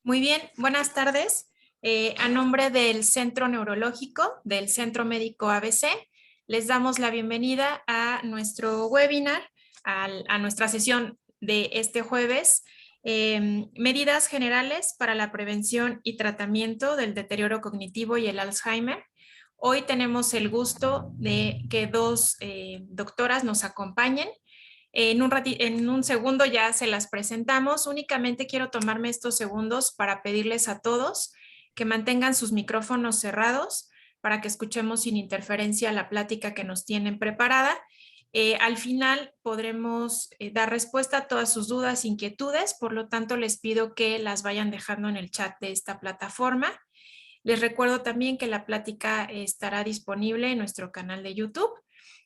Muy bien, buenas tardes. A nombre del Centro Neurológico del Centro Médico ABC, les damos la bienvenida a nuestro webinar, a nuestra sesión de este jueves, medidas generales para la prevención y tratamiento del deterioro cognitivo y el Alzheimer. Hoy tenemos el gusto de que dos doctoras nos acompañen. En un segundo ya se las presentamos. Únicamente quiero tomarme estos segundos para pedirles a todos que mantengan sus micrófonos cerrados para que escuchemos sin interferencia la plática que nos tienen preparada. Al final podremos dar respuesta a todas sus dudas, inquietudes, por lo tanto les pido que las vayan dejando en el chat de esta plataforma. Les recuerdo también que la plática estará disponible en nuestro canal de YouTube.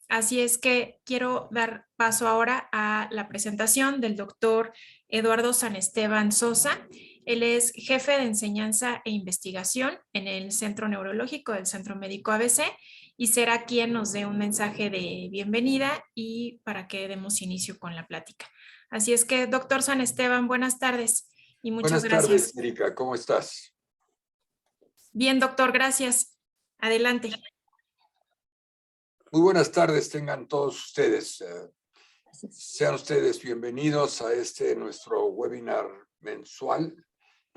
Así es que quiero dar paso ahora a la presentación del doctor Eduardo San Esteban Sosa. Él es jefe de enseñanza e investigación en el Centro Neurológico del Centro Médico ABC y será quien nos dé un mensaje de bienvenida y para que demos inicio con la plática. Así es que, doctor San Esteban, buenas tardes y muchas gracias. Buenas tardes, gracias. Erika, ¿cómo estás? Bien, doctor, gracias. Adelante. Muy buenas tardes, tengan todos ustedes. Sean ustedes bienvenidos a nuestro webinar mensual.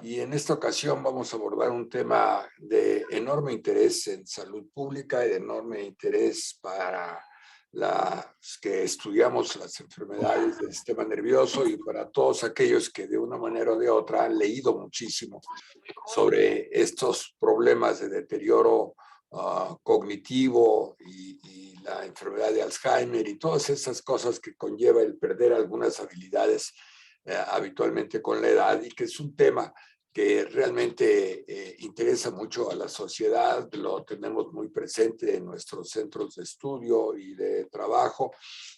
Y en esta ocasión vamos a abordar un tema de enorme interés en salud pública y de enorme interés para los que estudiamos las enfermedades del sistema nervioso y para todos aquellos que de una manera o de otra han leído muchísimo sobre estos problemas de deterioro cognitivo y la enfermedad de Alzheimer y todas esas cosas que conlleva el perder algunas habilidades habitualmente con la edad, y que es un tema que realmente interesa mucho a la sociedad. Lo tenemos muy presente en nuestros centros de estudio y de trabajo,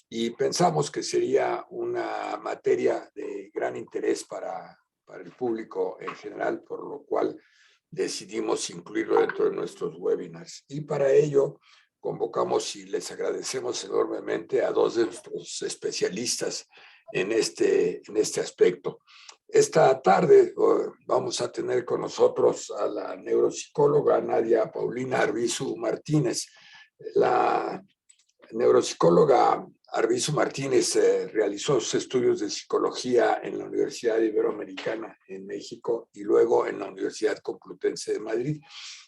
y pensamos que sería una materia de gran interés para el público en general, por lo cual decidimos incluirlo dentro de nuestros webinars. Y para ello convocamos y les agradecemos enormemente a dos de nuestros especialistas en este aspecto. Esta tarde vamos a tener con nosotros a la neuropsicóloga Nadia Paulina Arbizu Martínez. La neuropsicóloga Arbizu Martínez realizó sus estudios de psicología en la Universidad Iberoamericana en México y luego en la Universidad Complutense de Madrid.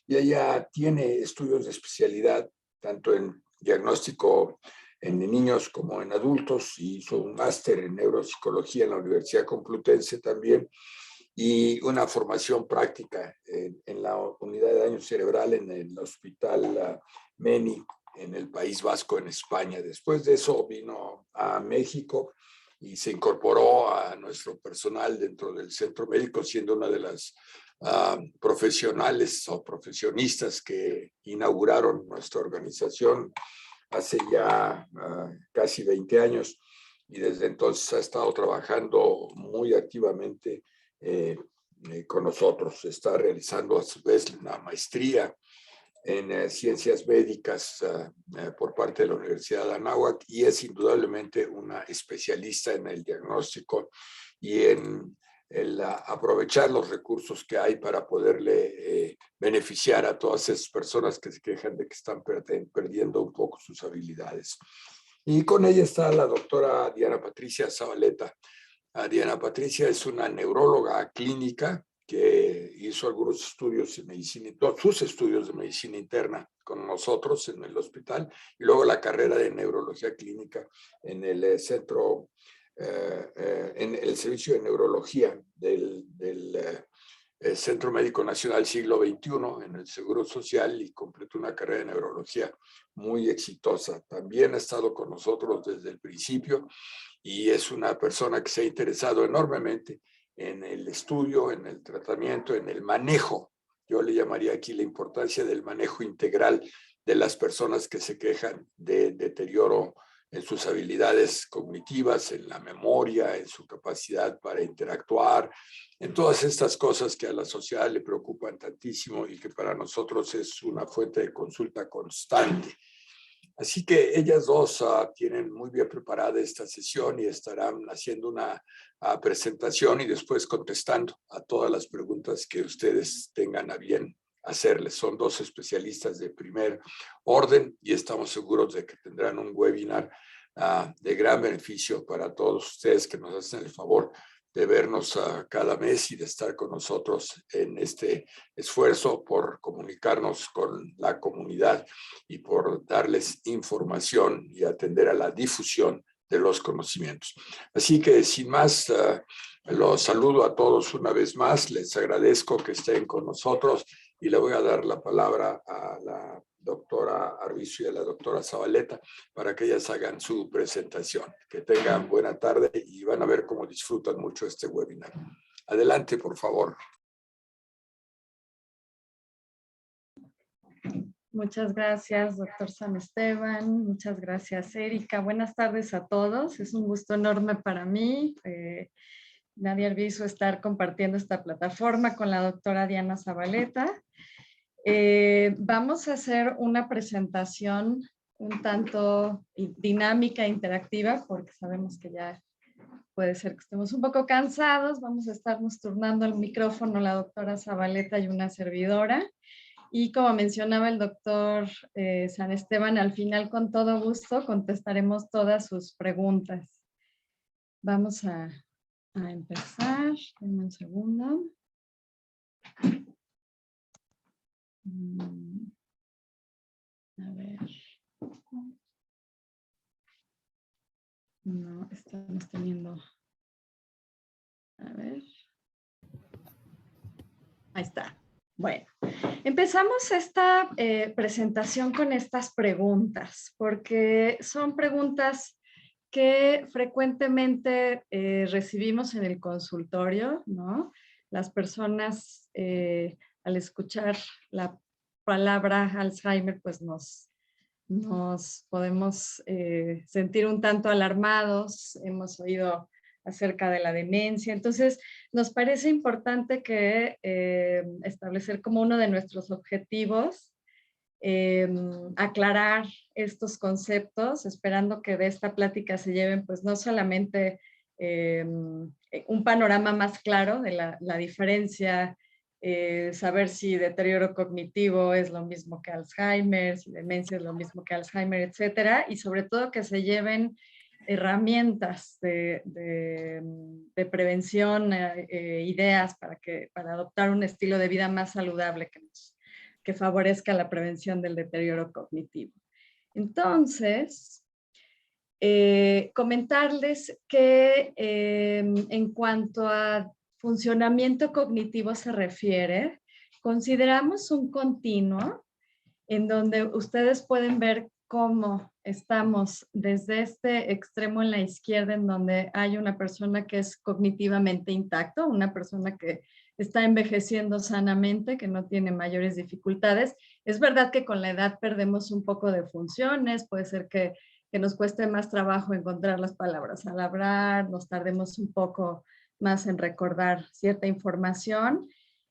Y ella tiene estudios de especialidad tanto en diagnóstico en niños como en adultos, y hizo un máster en neuropsicología en la Universidad Complutense también, y una formación práctica en la unidad de daño cerebral en el Hospital Meni en el País Vasco, en España. Después de eso vino a México y se incorporó a nuestro personal dentro del centro médico, siendo una de las profesionales o profesionistas que inauguraron nuestra organización hace ya casi 20 años, y desde entonces ha estado trabajando muy activamente con nosotros. Está realizando a su vez una maestría en ciencias médicas por parte de la Universidad de Anáhuac, y es indudablemente una especialista en el diagnóstico y en el aprovechar los recursos que hay para poderle beneficiar a todas esas personas que se quejan de que están perdiendo un poco sus habilidades. Y con ella está la doctora Diana Patricia Zabaleta. Diana Patricia es una neuróloga clínica que hizo algunos estudios en medicina, todos sus estudios de medicina interna con nosotros en el hospital, y luego la carrera de neurología clínica en el centro, en el servicio de neurología del Centro Médico Nacional Siglo XXI en el Seguro Social, y completó una carrera de neurología muy exitosa. También ha estado con nosotros desde el principio y es una persona que se ha interesado enormemente en el estudio, en el tratamiento, en el manejo. Yo le llamaría aquí la importancia del manejo integral de las personas que se quejan de deterioro en sus habilidades cognitivas, en la memoria, en su capacidad para interactuar, en todas estas cosas que a la sociedad le preocupan tantísimo y que para nosotros es una fuente de consulta constante. Así que ellas dos tienen muy bien preparada esta sesión y estarán haciendo una presentación y después contestando a todas las preguntas que ustedes tengan a bien hacerles. Son dos especialistas de primer orden y estamos seguros de que tendrán un webinar de gran beneficio para todos ustedes que nos hacen el favor de vernos cada mes y de estar con nosotros en este esfuerzo por comunicarnos con la comunidad y por darles información y atender a la difusión de los conocimientos. Así que sin más, los saludo a todos una vez más, les agradezco que estén con nosotros y le voy a dar la palabra a la doctora Arvizu y a la doctora Zabaleta para que ellas hagan su presentación. Que tengan buena tarde y van a ver cómo disfrutan mucho este webinar. Adelante, por favor. Muchas gracias, doctor San Esteban. Muchas gracias, Erika. Buenas tardes a todos. Es un gusto enorme para mí, Nadia Arvizu, estar compartiendo esta plataforma con la doctora Diana Zabaleta. Vamos a hacer una presentación un tanto dinámica e interactiva, porque sabemos que ya puede ser que estemos un poco cansados. Vamos a estarnos turnando el micrófono la doctora Zabaleta y una servidora. Y como mencionaba el doctor San Esteban, al final con todo gusto contestaremos todas sus preguntas. Vamos a empezar. Denme un segundo. A ver. No, estamos teniendo. A ver. Ahí está. Bueno, empezamos esta presentación con estas preguntas, porque son preguntas que frecuentemente recibimos en el consultorio, ¿no? Las personas al escuchar la palabra Alzheimer, pues nos podemos sentir un tanto alarmados. Hemos oído acerca de la demencia. Entonces, nos parece importante que establecer como uno de nuestros objetivos aclarar estos conceptos, esperando que de esta plática se lleven pues no solamente un panorama más claro de la diferencia, saber si deterioro cognitivo es lo mismo que Alzheimer, si demencia es lo mismo que Alzheimer, etcétera, y sobre todo que se lleven herramientas de prevención, ideas para adoptar un estilo de vida más saludable que favorezca la prevención del deterioro cognitivo. Entonces, comentarles que en cuanto a funcionamiento cognitivo se refiere, consideramos un continuo en donde ustedes pueden ver cómo estamos desde este extremo en la izquierda, en donde hay una persona que es cognitivamente intacto, una persona que está envejeciendo sanamente, que no tiene mayores dificultades. Es verdad que con la edad perdemos un poco de funciones, puede ser que nos cueste más trabajo encontrar las palabras al hablar, nos tardemos un poco más en recordar cierta información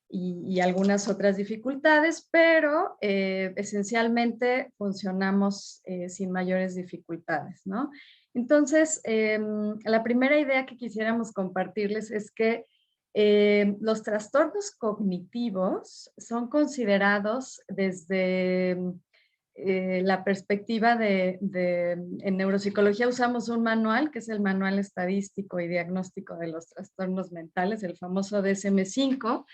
y algunas otras dificultades, pero esencialmente funcionamos sin mayores dificultades, ¿no? Entonces, la primera idea que quisiéramos compartirles es que los trastornos cognitivos son considerados desde la perspectiva en neuropsicología usamos un manual, que es el Manual Estadístico y Diagnóstico de los Trastornos Mentales, el famoso DSM-5,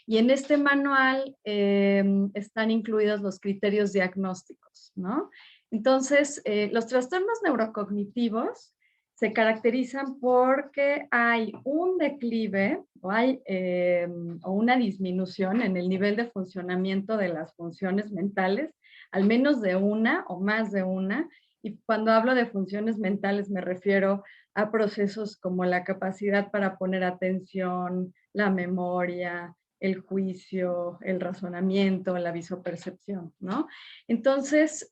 y en este manual están incluidos los criterios diagnósticos, ¿no? Entonces, los trastornos neurocognitivos se caracterizan porque hay un declive o una disminución en el nivel de funcionamiento de las funciones mentales, al menos de una o más de una. Y cuando hablo de funciones mentales me refiero a procesos como la capacidad para poner atención, la memoria, el juicio, el razonamiento, la visopercepción, ¿no? Entonces,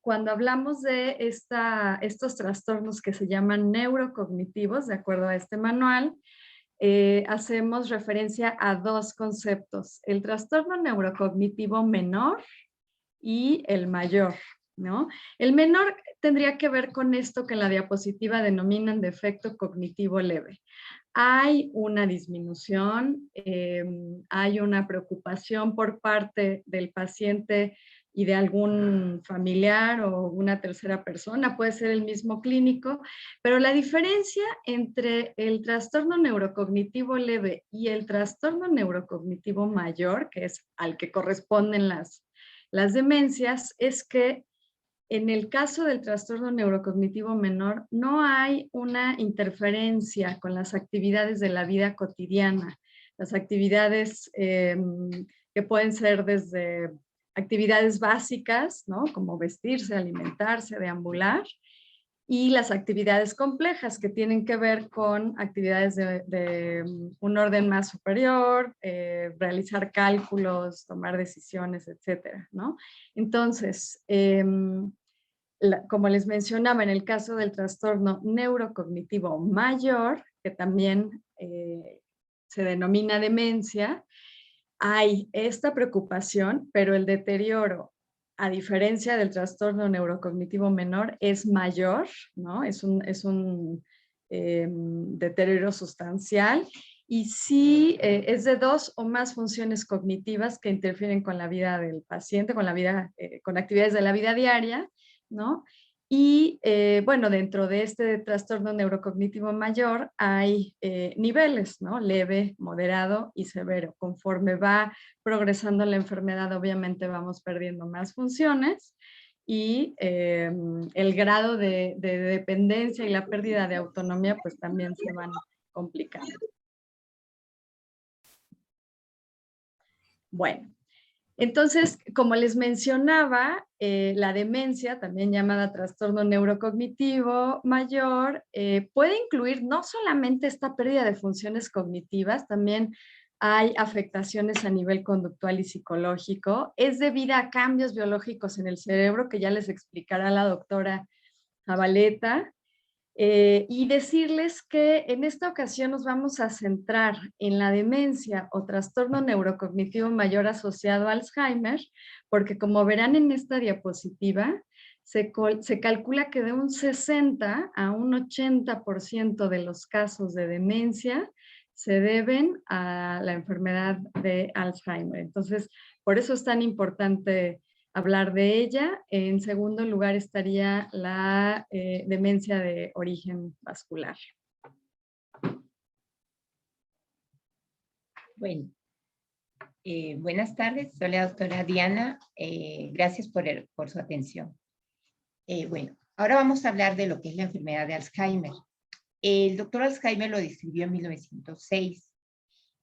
cuando hablamos de estos trastornos que se llaman neurocognitivos, de acuerdo a este manual, hacemos referencia a dos conceptos, el trastorno neurocognitivo menor y el mayor. ¿no? El menor tendría que ver con esto que en la diapositiva denominan defecto cognitivo leve. Hay una disminución, hay una preocupación por parte del paciente y de algún familiar o una tercera persona, puede ser el mismo clínico, pero la diferencia entre el trastorno neurocognitivo leve y el trastorno neurocognitivo mayor, que es al que corresponden las demencias, es que en el caso del trastorno neurocognitivo menor, no hay una interferencia con las actividades de la vida cotidiana, las actividades que pueden ser desde actividades básicas, ¿no? Como vestirse, alimentarse, deambular, y las actividades complejas que tienen que ver con actividades de un orden más superior, realizar cálculos, tomar decisiones, etcétera, ¿no? Entonces, como les mencionaba, en el caso del trastorno neurocognitivo mayor, que también se denomina demencia, hay esta preocupación, pero el deterioro, a diferencia del trastorno neurocognitivo menor, es mayor, ¿no? Es un deterioro sustancial y sí es de 2 o más funciones cognitivas que interfieren con la vida del paciente, con la vida, con actividades de la vida diaria, ¿no? Y bueno, dentro de este trastorno neurocognitivo mayor hay niveles, ¿no? Leve, moderado y severo. Conforme va progresando la enfermedad, obviamente vamos perdiendo más funciones y el grado de dependencia y la pérdida de autonomía pues también se van complicando. Bueno. Entonces, como les mencionaba, la demencia, también llamada trastorno neurocognitivo mayor, puede incluir no solamente esta pérdida de funciones cognitivas, también hay afectaciones a nivel conductual y psicológico. Es debida a cambios biológicos en el cerebro, que ya les explicará la doctora Zabaleta. Y decirles que en esta ocasión nos vamos a centrar en la demencia o trastorno neurocognitivo mayor asociado a Alzheimer, porque como verán en esta diapositiva, se calcula que de un 60 a un 80% de los casos de demencia se deben a la enfermedad de Alzheimer. Entonces, por eso es tan importante hablar de ella. En segundo lugar estaría la demencia de origen vascular. Bueno, buenas tardes, soy la doctora Diana. Gracias por su atención. Bueno, ahora vamos a hablar de lo que es la enfermedad de Alzheimer. El doctor Alzheimer lo describió en 1906.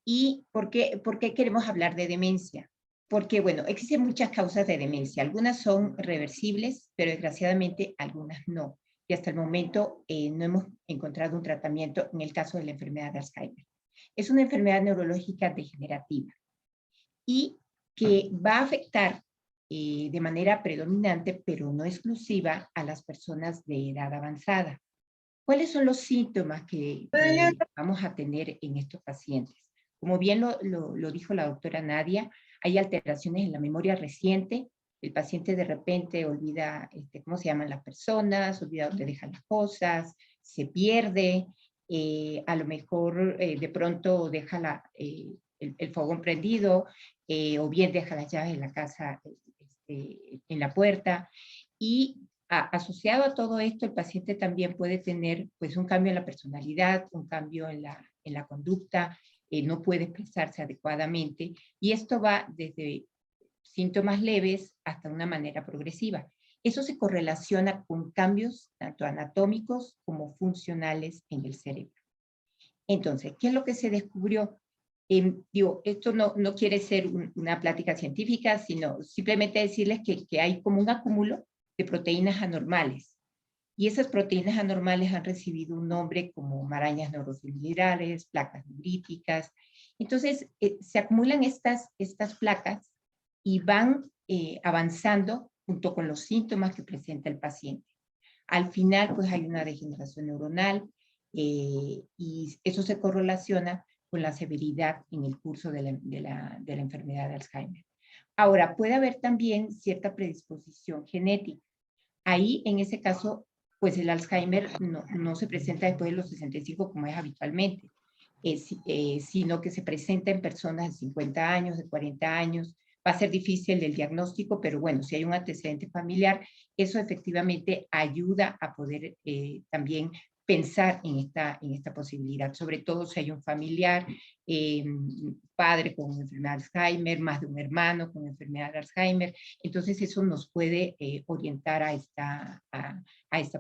¿Y por qué queremos hablar de demencia? Porque, bueno, existen muchas causas de demencia. Algunas son reversibles, pero desgraciadamente algunas no. Y hasta el momento no hemos encontrado un tratamiento en el caso de la enfermedad de Alzheimer. Es una enfermedad neurológica degenerativa y que va a afectar de manera predominante, pero no exclusiva, a las personas de edad avanzada. ¿Cuáles son los síntomas que vamos a tener en estos pacientes? Como bien lo dijo la doctora Nadia, hay alteraciones en la memoria reciente. El paciente de repente olvida cómo se llaman las personas, olvida dónde dejan las cosas, se pierde, a lo mejor de pronto deja el fogón prendido, o bien deja las llaves de la casa en la puerta. Y asociado a todo esto, el paciente también puede tener pues, un cambio en la personalidad, un cambio en la conducta, no puede expresarse adecuadamente, y esto va desde síntomas leves hasta una manera progresiva. Eso se correlaciona con cambios tanto anatómicos como funcionales en el cerebro. Entonces, ¿qué es lo que se descubrió? Esto no quiere ser una plática científica, sino simplemente decirles que hay como un acúmulo de proteínas anormales. Y esas proteínas anormales han recibido un nombre como marañas neurofibrilares, placas neuríticas. Entonces, se acumulan estas placas y van avanzando junto con los síntomas que presenta el paciente. Al final, pues hay una degeneración neuronal y eso se correlaciona con la severidad en el curso de la enfermedad de Alzheimer. Ahora, puede haber también cierta predisposición genética. Ahí, en ese caso, pues el Alzheimer no se presenta después de los 65 como es habitualmente, sino que se presenta en personas de 50 años, de 40 años. Va a ser difícil el diagnóstico, pero bueno, si hay un antecedente familiar, eso efectivamente ayuda a poder también pensar en esta posibilidad, sobre todo si hay un familiar, padre con enfermedad de Alzheimer, más de un hermano con enfermedad de Alzheimer. Entonces eso nos puede orientar a esta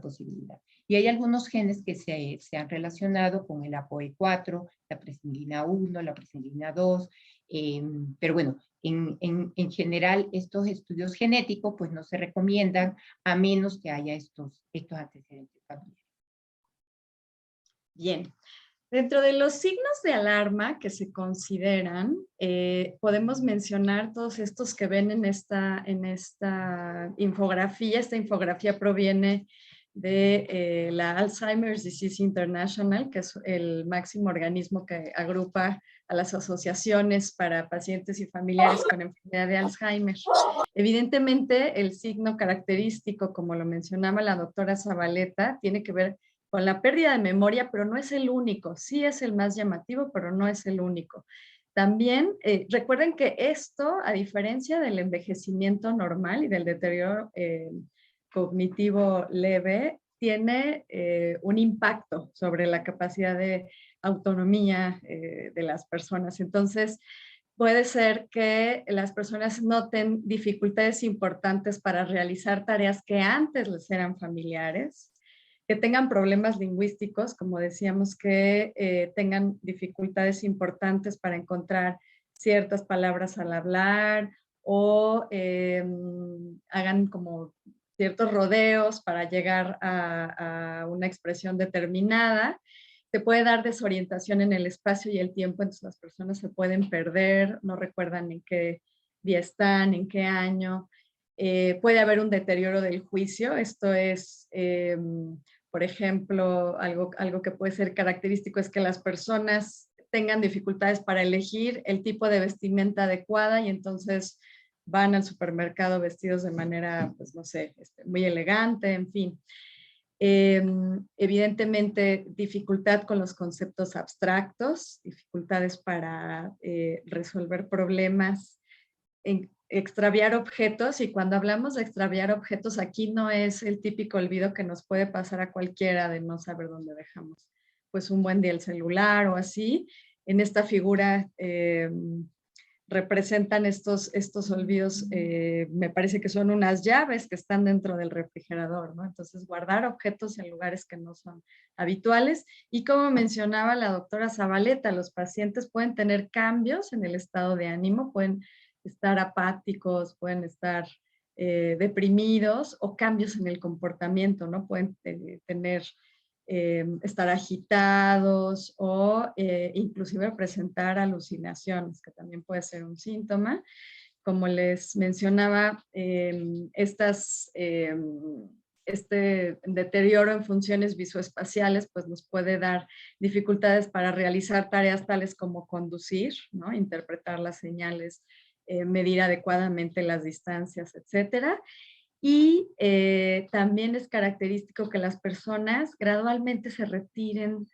posibilidad. Y hay algunos genes que se han relacionado con el APOE4, la presenilina 1, la presenilina 2, pero bueno, en general estos estudios genéticos pues no se recomiendan a menos que haya estos antecedentes familiares. Bien. Dentro de los signos de alarma que se consideran, podemos mencionar todos estos que ven en esta infografía. Esta infografía proviene de la Alzheimer's Disease International, que es el máximo organismo que agrupa a las asociaciones para pacientes y familiares con enfermedad de Alzheimer. Evidentemente, el signo característico, como lo mencionaba la doctora Zabaleta, tiene que ver con la pérdida de memoria, pero no es el único. Sí es el más llamativo, pero no es el único. También recuerden que esto, a diferencia del envejecimiento normal y del deterioro cognitivo leve, tiene un impacto sobre la capacidad de autonomía de las personas. Entonces, puede ser que las personas noten dificultades importantes para realizar tareas que antes les eran familiares, que tengan problemas lingüísticos, como decíamos, que tengan dificultades importantes para encontrar ciertas palabras al hablar o hagan como ciertos rodeos para llegar a una expresión determinada. Se puede dar desorientación en el espacio y el tiempo, entonces las personas se pueden perder, no recuerdan en qué día están, en qué año. Puede haber un deterioro del juicio, esto es, por ejemplo, algo que puede ser característico es que las personas tengan dificultades para elegir el tipo de vestimenta adecuada y entonces van al supermercado vestidos de manera, pues no sé, muy elegante, en fin. Evidentemente, dificultad con los conceptos abstractos, dificultades para resolver problemas, extraviar objetos, y cuando hablamos de extraviar objetos, aquí no es el típico olvido que nos puede pasar a cualquiera de no saber dónde dejamos pues un buen día el celular o así. En esta figura representan estos olvidos, me parece que son unas llaves que están dentro del refrigerador, ¿no? Entonces, guardar objetos en lugares que no son habituales. Y como mencionaba la doctora Zabaleta, los pacientes pueden tener cambios en el estado de ánimo, pueden estar apáticos, pueden estar deprimidos o cambios en el comportamiento, ¿no? Pueden tener estar agitados o inclusive presentar alucinaciones, que también puede ser un síntoma. Como les mencionaba, este deterioro en funciones visoespaciales pues nos puede dar dificultades para realizar tareas tales como conducir, ¿no? Interpretar las señales, medir adecuadamente las distancias, etcétera. Y también es característico que las personas gradualmente se retiren.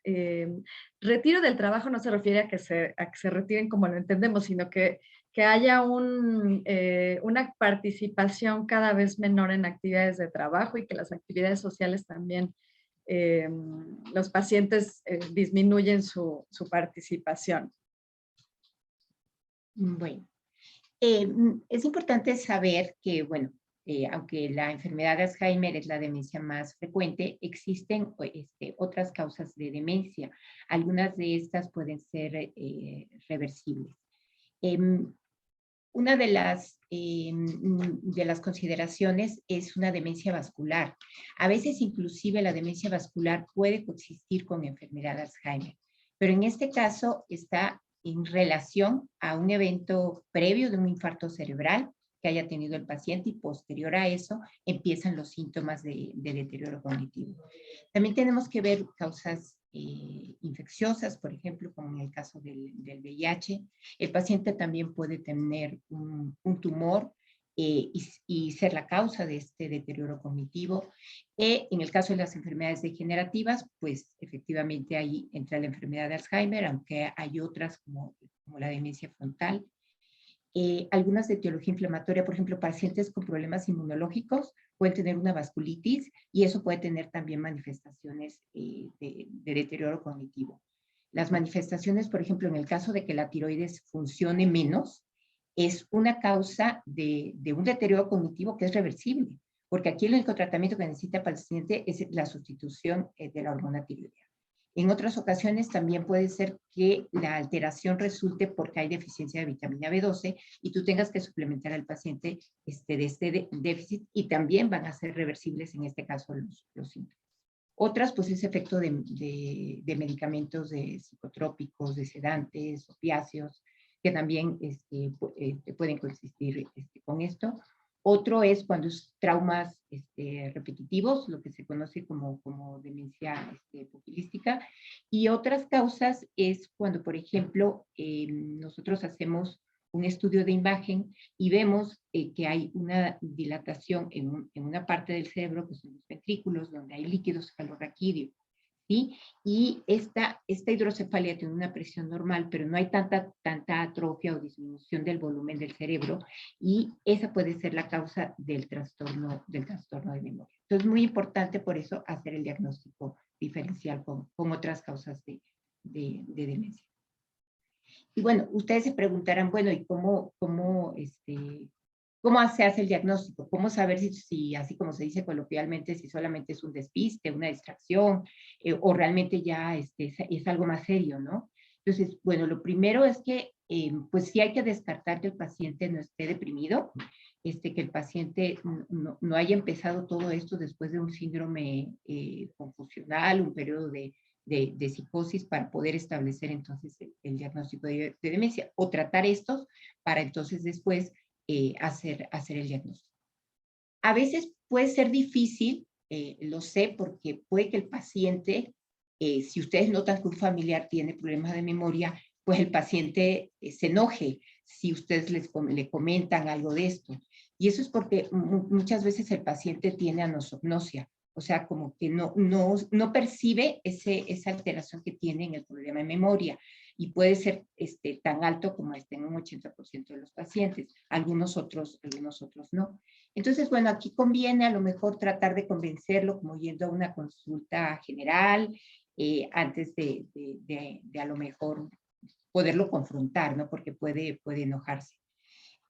Retiro del trabajo no se refiere a que se retiren como lo entendemos, sino que haya una participación cada vez menor en actividades de trabajo y que las actividades sociales también, los pacientes disminuyen su participación. Bueno, es importante saber que, bueno, aunque la enfermedad de Alzheimer es la demencia más frecuente, existen otras causas de demencia. Algunas de estas pueden ser reversibles. Una de las consideraciones es una demencia vascular. A veces inclusive la demencia vascular puede coexistir con enfermedad de Alzheimer, pero en este caso está en relación a un evento previo de un infarto cerebral que haya tenido el paciente y posterior a eso empiezan los síntomas de deterioro cognitivo. También tenemos que ver causas infecciosas, por ejemplo, como en el caso del VIH. El paciente también puede tener un tumor y ser la causa de este deterioro cognitivo. En el caso de las enfermedades degenerativas, pues efectivamente ahí entra la enfermedad de Alzheimer, aunque hay otras como la demencia frontal. Algunas de etiología inflamatoria, por ejemplo, pacientes con problemas inmunológicos pueden tener una vasculitis y eso puede tener también manifestaciones de deterioro cognitivo. Las manifestaciones, por ejemplo, en el caso de que la tiroides funcione menos, es una causa de un deterioro cognitivo que es reversible, porque aquí el único tratamiento que necesita el paciente es la sustitución de la hormona tiroidea. En otras ocasiones también puede ser que la alteración resulte porque hay deficiencia de vitamina B12 y tú tengas que suplementar al paciente de este déficit y también van a ser reversibles en este caso los síntomas. Otras, pues, es efecto de medicamentos de psicotrópicos, de sedantes, opiáceos, que también pueden coexistir con esto. Otro es cuando es traumas repetitivos, lo que se conoce como demencia pupilística. Y otras causas es cuando, por ejemplo, nosotros hacemos un estudio de imagen y vemos que hay una dilatación en una parte del cerebro, que son los ventrículos, donde hay líquido cefalorraquídeo, ¿sí? Y esta hidrocefalia tiene una presión normal, pero no hay tanta atrofia o disminución del volumen del cerebro, y esa puede ser la causa del trastorno de memoria. Entonces, es muy importante por eso hacer el diagnóstico diferencial con otras causas de demencia. Y bueno, ustedes se preguntarán, bueno, ¿y cómo se hace el diagnóstico? ¿Cómo saber si, así como se dice coloquialmente, si solamente es un despiste, una distracción, o realmente ya es algo más serio, ¿no? Entonces, bueno, lo primero es que, pues sí hay que descartar que el paciente no esté deprimido, que el paciente no haya empezado todo esto después de un síndrome confusional, un periodo de psicosis, para poder establecer entonces el diagnóstico de demencia, o tratar estos para entonces después hacer el diagnóstico. A veces puede ser difícil, lo sé, porque puede que el paciente, si ustedes notan que un familiar tiene problemas de memoria, pues el paciente se enoje si ustedes le comentan algo de esto. Y eso es porque muchas veces el paciente tiene anosognosia, o sea, como que no percibe esa alteración que tiene en el problema de memoria, y puede ser tan alto como en un 80% de los pacientes, algunos otros no. Entonces, bueno, aquí conviene a lo mejor tratar de convencerlo como yendo a una consulta general, antes de a lo mejor poderlo confrontar, ¿no? Porque puede enojarse.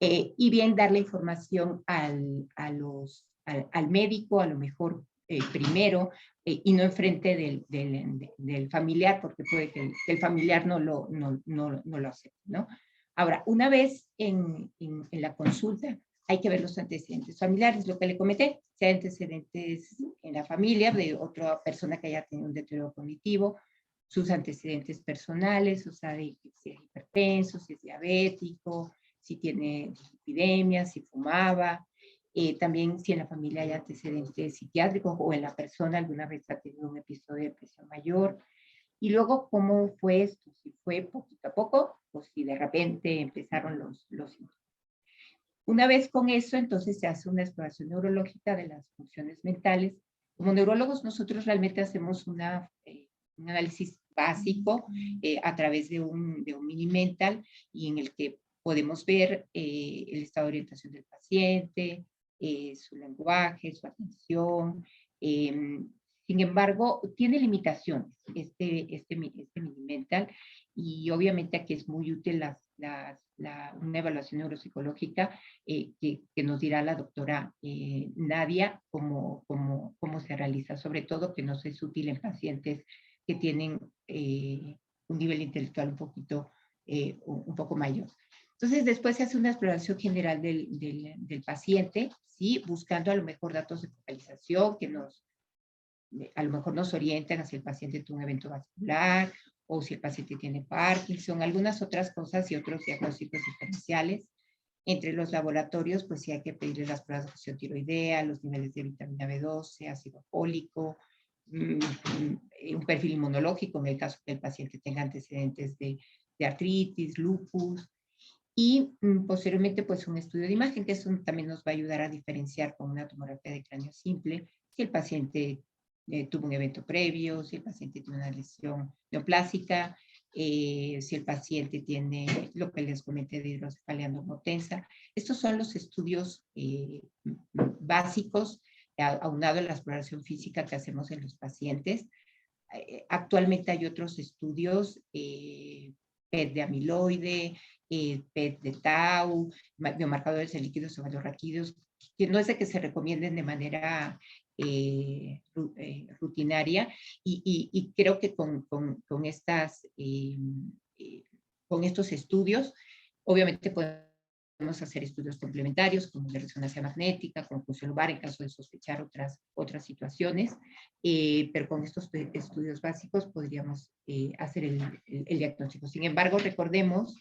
Y bien darle información al médico, a lo mejor primero, y no enfrente del familiar, porque puede que el familiar no lo acepte, ¿no? Ahora, una vez en la consulta, hay que ver los antecedentes familiares, lo que le comenté, si hay antecedentes en la familia de otra persona que haya tenido un deterioro cognitivo, sus antecedentes personales, o sea, si es hipertenso, si es diabético, si tiene epidemia, si fumaba, también si en la familia hay antecedentes psiquiátricos o en la persona alguna vez ha tenido un episodio de depresión mayor. Y luego, ¿cómo fue esto? Si fue poquito a poco o si de repente empezaron los síntomas. Una vez con eso, entonces se hace una exploración neurológica de las funciones mentales. Como neurólogos, nosotros realmente hacemos un análisis básico a través de un mini mental, y en el que podemos ver el estado de orientación del paciente, su lenguaje, su atención. Sin embargo, tiene limitaciones este mini mental, y obviamente aquí es muy útil una evaluación neuropsicológica que nos dirá la doctora Nadia cómo se realiza, sobre todo que nos es útil en pacientes que tienen un nivel intelectual un poco mayor. Entonces, después se hace una exploración general del paciente, ¿sí? Buscando a lo mejor datos de focalización que a lo mejor nos orientan hacia el paciente tuvo un evento vascular, o si el paciente tiene Parkinson, algunas otras cosas y otros diagnósticos diferenciales. Entre los laboratorios, pues sí hay que pedirle las pruebas de función tiroidea, los niveles de vitamina B12, ácido fólico, un perfil inmunológico en el caso que el paciente tenga antecedentes de artritis, lupus. Y posteriormente, pues un estudio de imagen, que eso también nos va a ayudar a diferenciar con una tomografía de cráneo simple si el paciente tuvo un evento previo, si el paciente tiene una lesión neoplásica, si el paciente tiene lo que les comenté de hidrocefalia normotensa. Estos son los estudios básicos, aunado a la exploración física que hacemos en los pacientes. Actualmente hay otros estudios, PET de amiloide, PET de tau, biomarcadores de líquidos cefalorraquídeos, que no es de que se recomienden de manera rutinaria, y creo que con estos estudios, obviamente podemos hacer estudios complementarios como de resonancia magnética, con función lumbar en caso de sospechar otras situaciones, pero con estos estudios básicos podríamos hacer el diagnóstico. Sin embargo, recordemos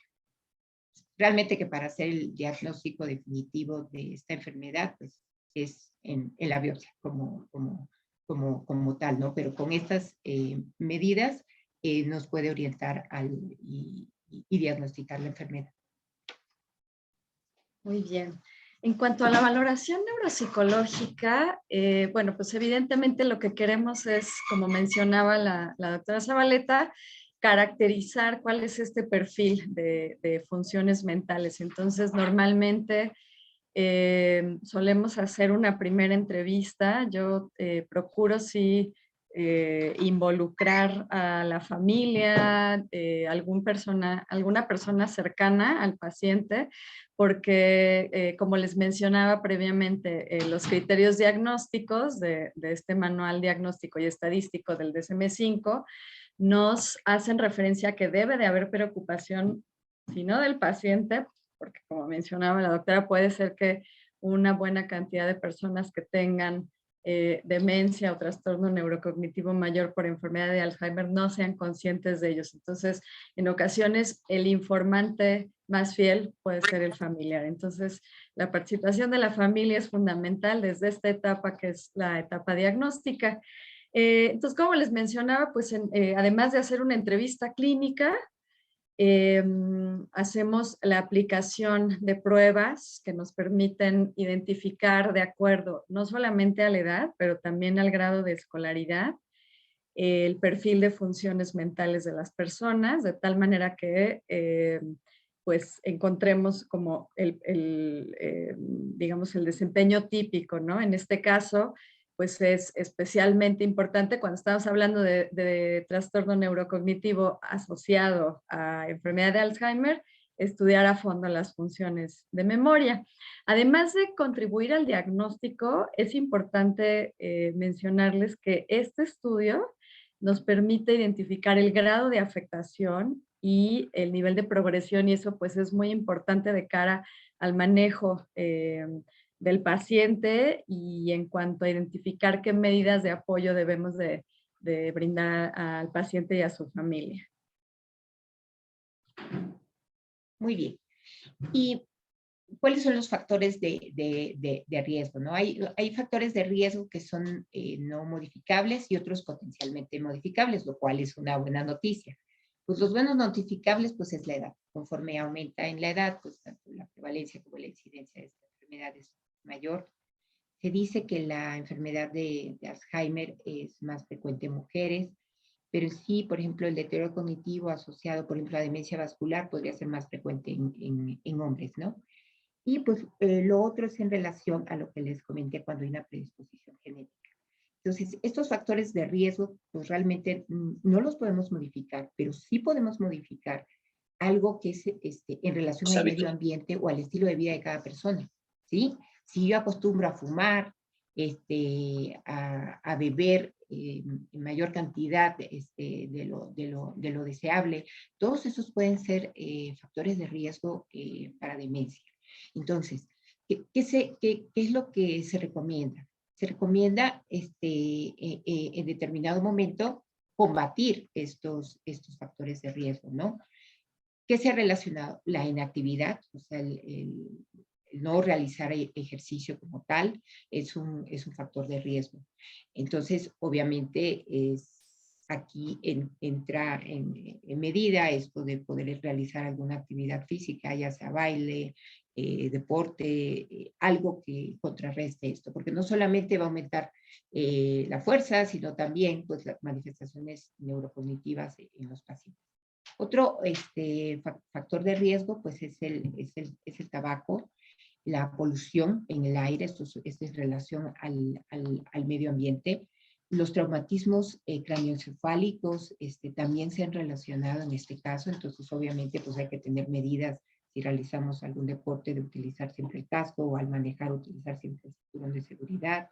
realmente que para hacer el diagnóstico definitivo de esta enfermedad, pues es en la biopsia como tal, ¿no? Pero con estas medidas nos puede orientar y diagnosticar la enfermedad. Muy bien. En cuanto a la valoración neuropsicológica, bueno, pues evidentemente lo que queremos es, como mencionaba la doctora Zabaleta, caracterizar cuál es este perfil de funciones mentales. Entonces, normalmente solemos hacer una primera entrevista. Yo procuro sí involucrar a la familia, alguna persona cercana al paciente, porque como les mencionaba previamente, los criterios diagnósticos de este manual diagnóstico y estadístico del DSM-5 nos hacen referencia a que debe de haber preocupación, si no del paciente, porque como mencionaba la doctora, puede ser que una buena cantidad de personas que tengan demencia o trastorno neurocognitivo mayor por enfermedad de Alzheimer no sean conscientes de ellos. Entonces, en ocasiones, el informante más fiel puede ser el familiar. Entonces, la participación de la familia es fundamental desde esta etapa que es la etapa diagnóstica. Entonces, como les mencionaba, pues además de hacer una entrevista clínica, hacemos la aplicación de pruebas que nos permiten identificar de acuerdo no solamente a la edad, pero también al grado de escolaridad, el perfil de funciones mentales de las personas, de tal manera que pues encontremos como digamos, el desempeño típico, ¿no? En este caso, pues es especialmente importante cuando estamos hablando de trastorno neurocognitivo asociado a enfermedad de Alzheimer, estudiar a fondo las funciones de memoria. Además de contribuir al diagnóstico, es importante mencionarles que este estudio nos permite identificar el grado de afectación y el nivel de progresión, y eso pues es muy importante de cara al manejo del paciente y en cuanto a identificar qué medidas de apoyo debemos de brindar al paciente y a su familia. Muy bien. ¿Y cuáles son los factores de riesgo? ¿No? Hay factores de riesgo que son no modificables y otros potencialmente modificables, lo cual es una buena noticia. Pues los buenos notificables, pues es la edad. Conforme aumenta en la edad, pues tanto la prevalencia como la incidencia de esta enfermedad es mayor. Se dice que la enfermedad de Alzheimer es más frecuente en mujeres, pero sí, por ejemplo, el deterioro cognitivo asociado, por ejemplo, a demencia vascular podría ser más frecuente en hombres, ¿no? Y pues lo otro es en relación a lo que les comenté cuando hay una predisposición genética. Entonces, estos factores de riesgo, pues realmente no los podemos modificar, pero sí podemos modificar algo que es en relación al medio ambiente o al estilo de vida de cada persona, ¿sí? Si yo acostumbro a fumar, a beber en mayor cantidad de lo deseable, todos esos pueden ser factores de riesgo para demencia. Entonces, ¿qué es lo que se recomienda? Se recomienda en determinado momento combatir estos factores de riesgo, ¿no? ¿Qué se ha relacionado? La inactividad, o sea, el no realizar ejercicio como tal es un factor de riesgo. Entonces, obviamente, aquí entra en medida esto de poder realizar alguna actividad física, ya sea baile, deporte, algo que contrarreste esto, porque no solamente va a aumentar la fuerza, sino también pues, las manifestaciones neurocognitivas en los pacientes. Otro factor de riesgo pues, es el tabaco, la polución en el aire, esto es en relación al medio ambiente. Los traumatismos craneoencefálicos también se han relacionado en este caso, entonces obviamente pues hay que tener medidas si realizamos algún deporte de utilizar siempre el casco o al manejar utilizar siempre el cinturón de seguridad.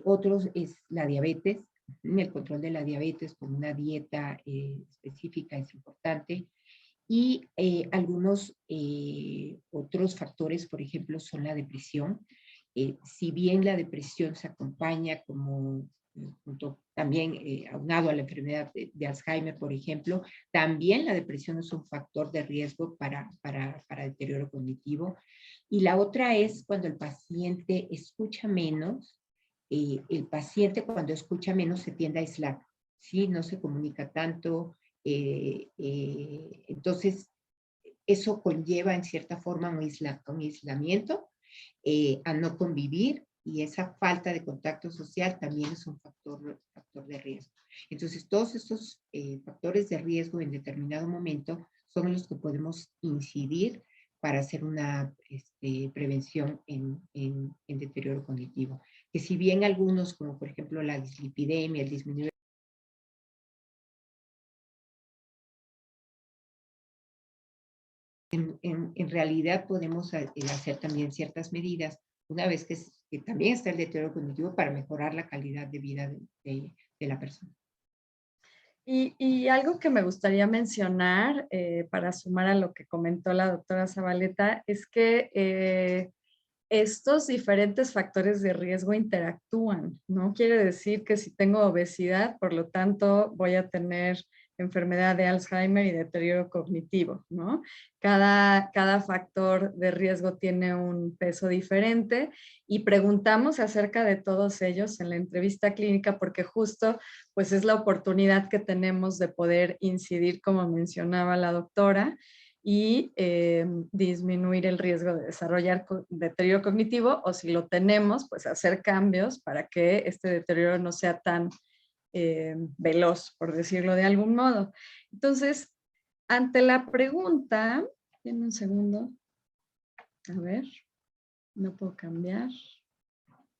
Otros es la diabetes, el control de la diabetes con una dieta específica es importante. Y algunos otros factores, por ejemplo, son la depresión. Si bien la depresión se acompaña como también aunado a la enfermedad de Alzheimer, por ejemplo, también la depresión es un factor de riesgo para deterioro cognitivo. Y la otra es cuando el paciente escucha menos. El paciente cuando escucha menos se tiende a aislar, ¿sí? No se comunica tanto. Entonces, eso conlleva en cierta forma un aislamiento, a no convivir, y esa falta de contacto social también es un factor de riesgo. Entonces, todos estos factores de riesgo en determinado momento son los que podemos incidir para hacer una prevención en deterioro cognitivo. Que si bien algunos, como por ejemplo la dislipidemia, el disminuir en realidad podemos hacer también ciertas medidas una vez que también está el deterioro cognitivo para mejorar la calidad de vida de la persona. Y algo que me gustaría mencionar para sumar a lo que comentó la doctora Zabaleta es que estos diferentes factores de riesgo interactúan. No quiere decir que si tengo obesidad, por lo tanto, voy a tener enfermedad de Alzheimer y deterioro cognitivo, ¿no? Cada factor de riesgo tiene un peso diferente y preguntamos acerca de todos ellos en la entrevista clínica porque justo pues es la oportunidad que tenemos de poder incidir, como mencionaba la doctora, y disminuir el riesgo de desarrollar deterioro cognitivo, o si lo tenemos, pues hacer cambios para que este deterioro no sea tan veloz, por decirlo de algún modo. Entonces, ante la pregunta, denme un segundo, a ver, no puedo cambiar.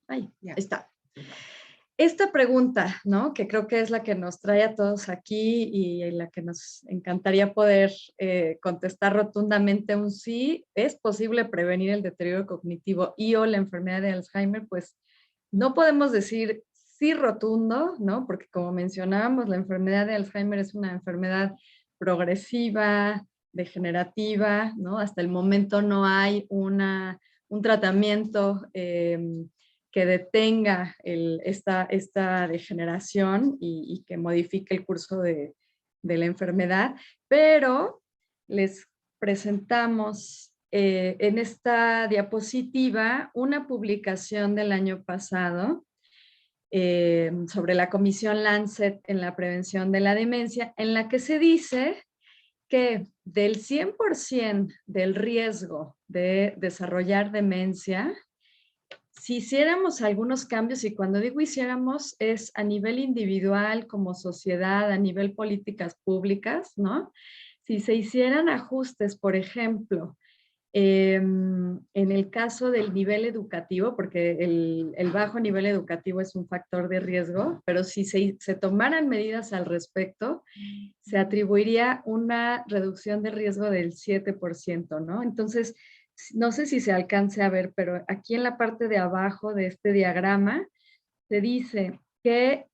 Ahí, ya está. Esta pregunta, ¿no? Que creo que es la que nos trae a todos aquí y la que nos encantaría poder contestar rotundamente un sí, ¿es posible prevenir el deterioro cognitivo y o la enfermedad de Alzheimer? Pues no podemos decir sí rotundo, ¿no? Porque como mencionábamos, la enfermedad de Alzheimer es una enfermedad progresiva, degenerativa, ¿no? Hasta el momento no hay un tratamiento que detenga esta degeneración y que modifique el curso de la enfermedad, pero les presentamos en esta diapositiva una publicación del año pasado sobre la Comisión Lancet en la prevención de la demencia, en la que se dice que del 100% del riesgo de desarrollar demencia, si hiciéramos algunos cambios, y cuando digo hiciéramos es a nivel individual, como sociedad, a nivel políticas públicas, ¿no? Si se hicieran ajustes, por ejemplo, en el caso del nivel educativo, porque el bajo nivel educativo es un factor de riesgo, pero si se tomaran medidas al respecto, se atribuiría una reducción de riesgo del 7%, ¿no? Entonces, no sé si se alcance a ver, pero aquí en la parte de abajo de este diagrama se dice que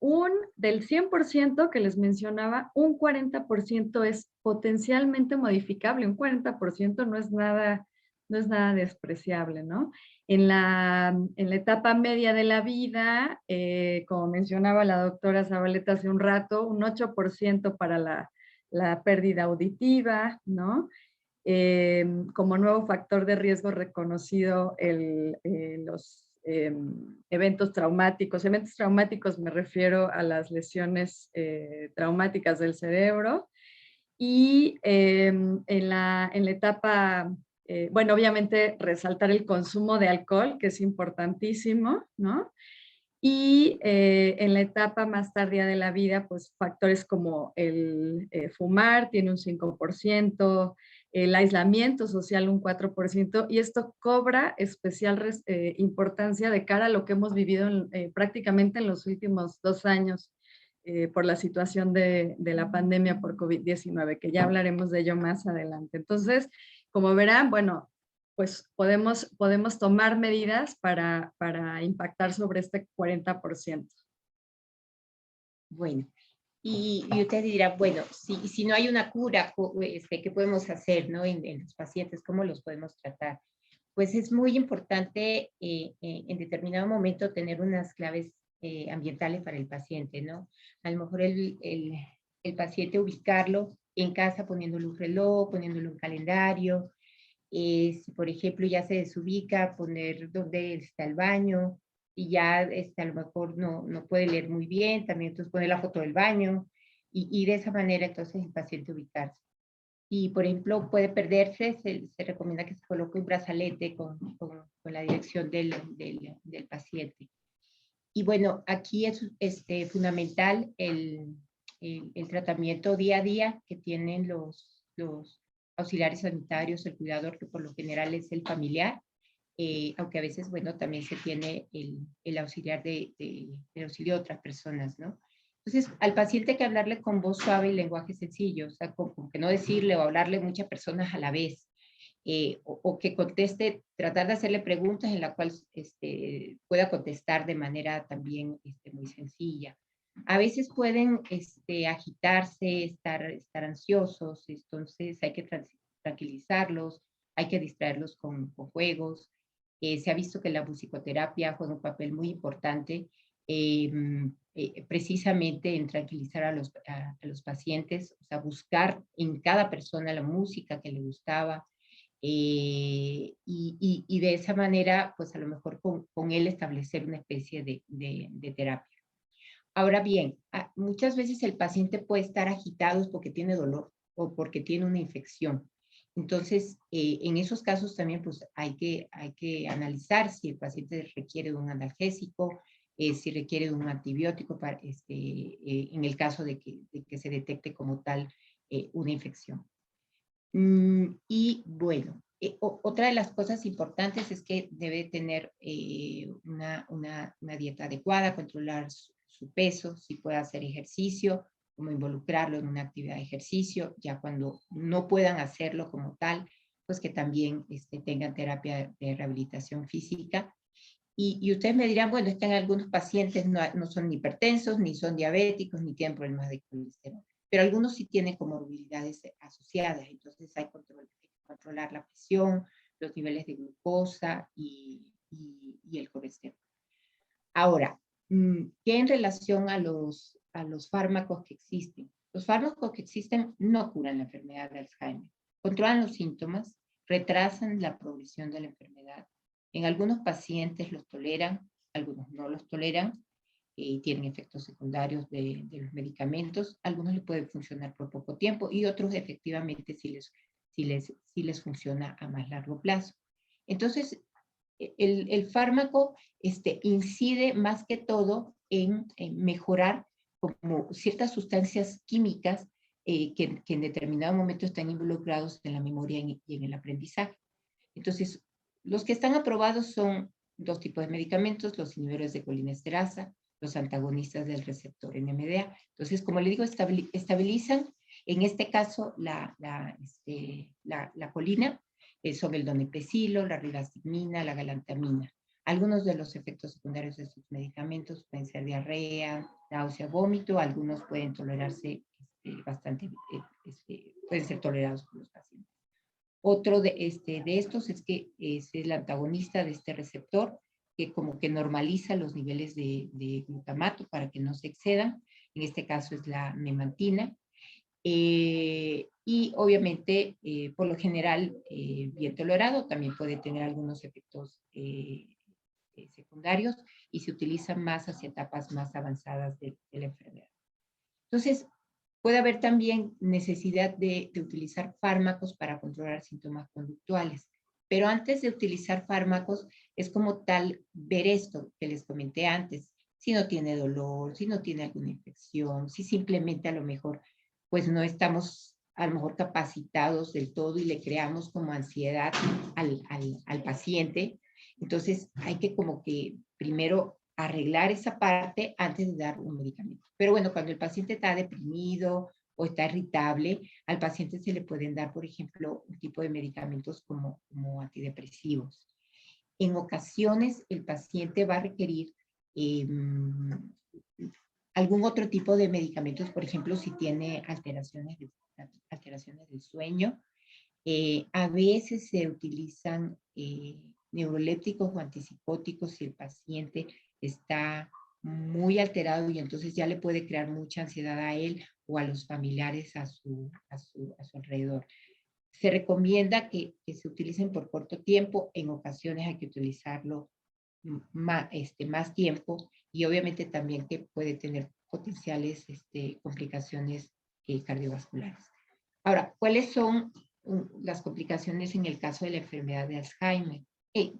del 100% que les mencionaba, un 40% es potencialmente modificable. Un 40% no es nada despreciable, ¿no? En la etapa media de la vida, como mencionaba la doctora Zabaleta hace un rato, un 8% para la pérdida auditiva, ¿no? Como nuevo factor de riesgo reconocido eventos traumáticos. Eventos traumáticos me refiero a las lesiones traumáticas del cerebro. Y en la etapa, bueno, obviamente resaltar el consumo de alcohol, que es importantísimo, ¿no? Y en la etapa más tardía de la vida, pues factores como el fumar tiene un 5%, el aislamiento social un 4%, y esto cobra especial importancia de cara a lo que hemos vivido prácticamente en los últimos 2 años por la situación de la pandemia por COVID-19, que ya hablaremos de ello más adelante. Entonces, como verán, bueno, pues podemos tomar medidas para impactar sobre este 40%. Bueno, y usted dirá, bueno, si no hay una cura, ¿qué podemos hacer, ¿no? En los pacientes, ¿cómo los podemos tratar? Pues es muy importante en determinado momento tener unas claves ambientales para el paciente, ¿no? A lo mejor el paciente ubicarlo en casa poniéndole un reloj, poniéndole un calendario. Si por ejemplo ya se desubica, poner dónde está el baño, y ya a lo mejor no puede leer muy bien, también entonces poner la foto del baño, y de esa manera entonces el paciente ubicarse. Y por ejemplo puede perderse, se recomienda que se coloque un brazalete con la dirección del paciente. Y bueno, aquí es fundamental el tratamiento día a día que tienen los auxiliares sanitarios, el cuidador, que por lo general es el familiar, aunque a veces, bueno, también se tiene el auxiliar el auxilio de otras personas, ¿no? Entonces, al paciente hay que hablarle con voz suave y lenguaje sencillo, o sea, como que no decirle o hablarle muchas personas a la vez, o que conteste, tratar de hacerle preguntas en la cual pueda contestar de manera también muy sencilla. A veces pueden agitarse, estar ansiosos, entonces hay que tranquilizarlos, hay que distraerlos con juegos. Se ha visto que la musicoterapia juega un papel muy importante precisamente en tranquilizar a los pacientes, o sea, buscar en cada persona la música que le gustaba, y de esa manera, pues a lo mejor con él establecer una especie de terapia. Ahora bien, muchas veces el paciente puede estar agitado porque tiene dolor o porque tiene una infección. Entonces, en esos casos también pues hay que analizar si el paciente requiere de un analgésico, si requiere de un antibiótico para, en el caso de que se detecte como tal una infección. Y bueno, otra de las cosas importantes es que debe tener una dieta adecuada, controlar su peso, si puede hacer ejercicio, como involucrarlo en una actividad de ejercicio, ya cuando no puedan hacerlo como tal, pues que también tengan terapia de rehabilitación física. Y ustedes me dirán, bueno, es que en algunos pacientes no son ni hipertensos, ni son diabéticos, ni tienen problemas de colesterol, pero algunos sí tienen comorbilidades asociadas, entonces hay que controlar la presión, los niveles de glucosa y el colesterol. Ahora, ¿qué en relación a los fármacos que existen? Los fármacos que existen no curan la enfermedad de Alzheimer, controlan los síntomas, retrasan la progresión de la enfermedad. En algunos pacientes los toleran, algunos no los toleran, tienen efectos secundarios de los medicamentos, algunos les pueden funcionar por poco tiempo y otros efectivamente sí les funciona a más largo plazo. Entonces, el fármaco incide más que todo en mejorar como ciertas sustancias químicas que en determinado momento están involucrados en la memoria y en el aprendizaje. Entonces, los que están aprobados son 2 tipos de medicamentos, los inhibidores de colinesterasa, los antagonistas del receptor NMDA. Entonces, como le digo, estabilizan, en este caso, la colina, son el donepezilo, la ribastigmina, la galantamina. Algunos de los efectos secundarios de estos medicamentos pueden ser diarrea, náusea, vómito, algunos pueden tolerarse bastante, pueden ser tolerados por los pacientes. Otro de estos es que es el antagonista de este receptor, que como que normaliza los niveles de glutamato para que no se excedan. En este caso es la memantina. Y obviamente, por lo general, bien tolerado, también puede tener algunos efectos secundarios y se utilizan más hacia etapas más avanzadas de la enfermedad. Entonces, puede haber también necesidad de utilizar fármacos para controlar síntomas conductuales. Pero antes de utilizar fármacos, es como tal ver esto que les comenté antes. Si no tiene dolor, si no tiene alguna infección, si simplemente a lo mejor pues no estamos a lo mejor capacitados del todo y le creamos como ansiedad al paciente. Entonces hay que como que primero arreglar esa parte antes de dar un medicamento. Pero bueno, cuando el paciente está deprimido o está irritable, al paciente se le pueden dar, por ejemplo, un tipo de medicamentos como antidepresivos. En ocasiones, el paciente va a requerir algún otro tipo de medicamentos, por ejemplo, si tiene alteraciones del sueño. A veces se utilizan neurolépticos o antipsicóticos si el paciente está muy alterado y entonces ya le puede crear mucha ansiedad a él o a los familiares a su alrededor. Se recomienda que se utilicen por corto tiempo, en ocasiones hay que utilizarlo más tiempo y obviamente también que puede tener potenciales complicaciones cardiovasculares. Ahora, ¿cuáles son las complicaciones en el caso de la enfermedad de Alzheimer?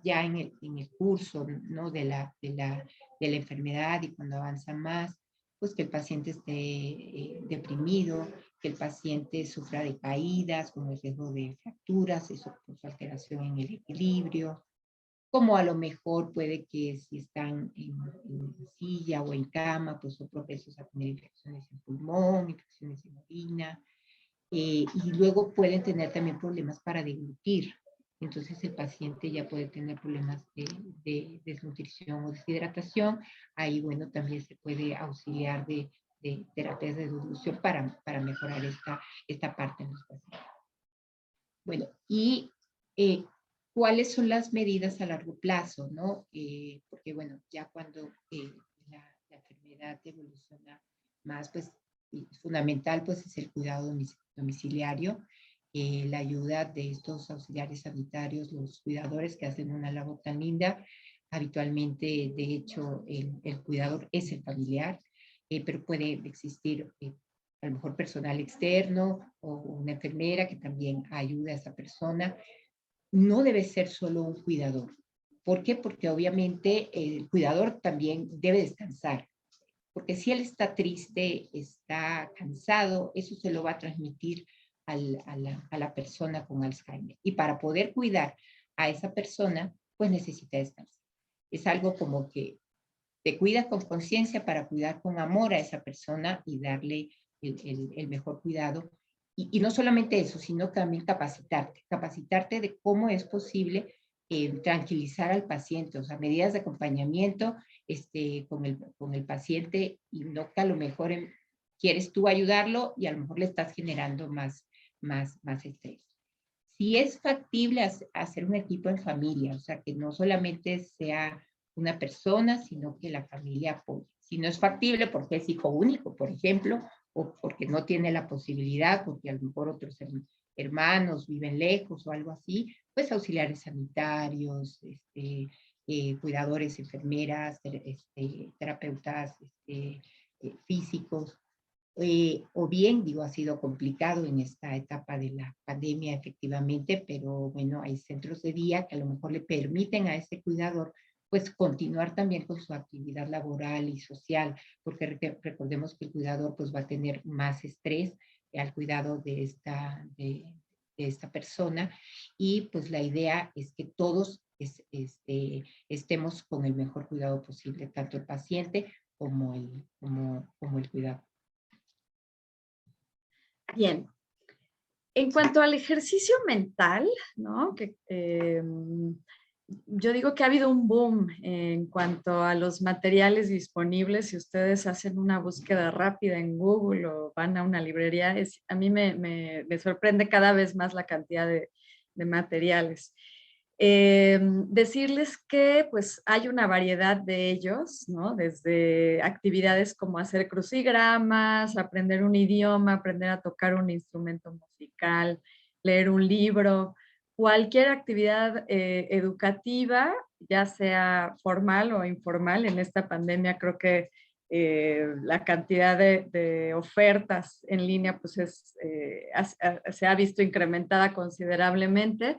Ya en el curso, ¿no? de la enfermedad y cuando avanza más, pues que el paciente esté deprimido, que el paciente sufra de caídas, con el riesgo de fracturas, eso por su alteración en el equilibrio, como a lo mejor puede que si están en silla o en cama, pues son propensos a tener infecciones en pulmón, infecciones en orina, y luego pueden tener también problemas para deglutir. Entonces el paciente ya puede tener problemas de desnutrición o deshidratación. Ahí, bueno, también se puede auxiliar de terapias de deglución para mejorar esta parte en los pacientes. Bueno, y ¿cuáles son las medidas a largo plazo, no? Porque, bueno, ya cuando la enfermedad evoluciona más, pues fundamental pues es el cuidado domiciliario, la ayuda de estos auxiliares sanitarios, los cuidadores que hacen una labor tan linda. Habitualmente, de hecho, el cuidador es el familiar, pero puede existir a lo mejor personal externo o una enfermera que también ayude a esa persona. No debe ser solo un cuidador. ¿Por qué? Porque obviamente el cuidador también debe descansar. Porque si él está triste, está cansado, eso se lo va a transmitir a la persona con Alzheimer. Y para poder cuidar a esa persona, pues necesita descansar. Es algo como que te cuidas con conciencia para cuidar con amor a esa persona y darle el mejor cuidado. Y no solamente eso, sino también capacitarte de cómo es posible tranquilizar al paciente, o sea, medidas de acompañamiento con el paciente y no que a lo mejor quieres tú ayudarlo y a lo mejor le estás generando más estrés. Si es factible hacer un equipo en familia, o sea, que no solamente sea una persona, sino que la familia apoye. Si no es factible porque es hijo único, por ejemplo, o porque no tiene la posibilidad, porque a lo mejor otros hermanos viven lejos o algo así, pues auxiliares sanitarios, cuidadores, enfermeras, terapeutas físicos, o bien, digo, ha sido complicado en esta etapa de la pandemia, efectivamente, pero bueno, hay centros de día que a lo mejor le permiten a ese cuidador pues continuar también con su actividad laboral y social, porque recordemos que el cuidador pues va a tener más estrés al cuidado de esta persona y pues la idea es que todos estemos con el mejor cuidado posible, tanto el paciente como el cuidador. Bien. En cuanto al ejercicio mental, ¿no? Yo digo que ha habido un boom en cuanto a los materiales disponibles. Si ustedes hacen una búsqueda rápida en Google o van a una librería, a mí me sorprende cada vez más la cantidad de materiales. Decirles que pues hay una variedad de ellos, ¿no? Desde actividades como hacer crucigramas, aprender un idioma, aprender a tocar un instrumento musical, leer un libro, cualquier actividad educativa ya sea formal o informal. En esta pandemia creo que la cantidad de ofertas en línea pues se ha visto incrementada considerablemente,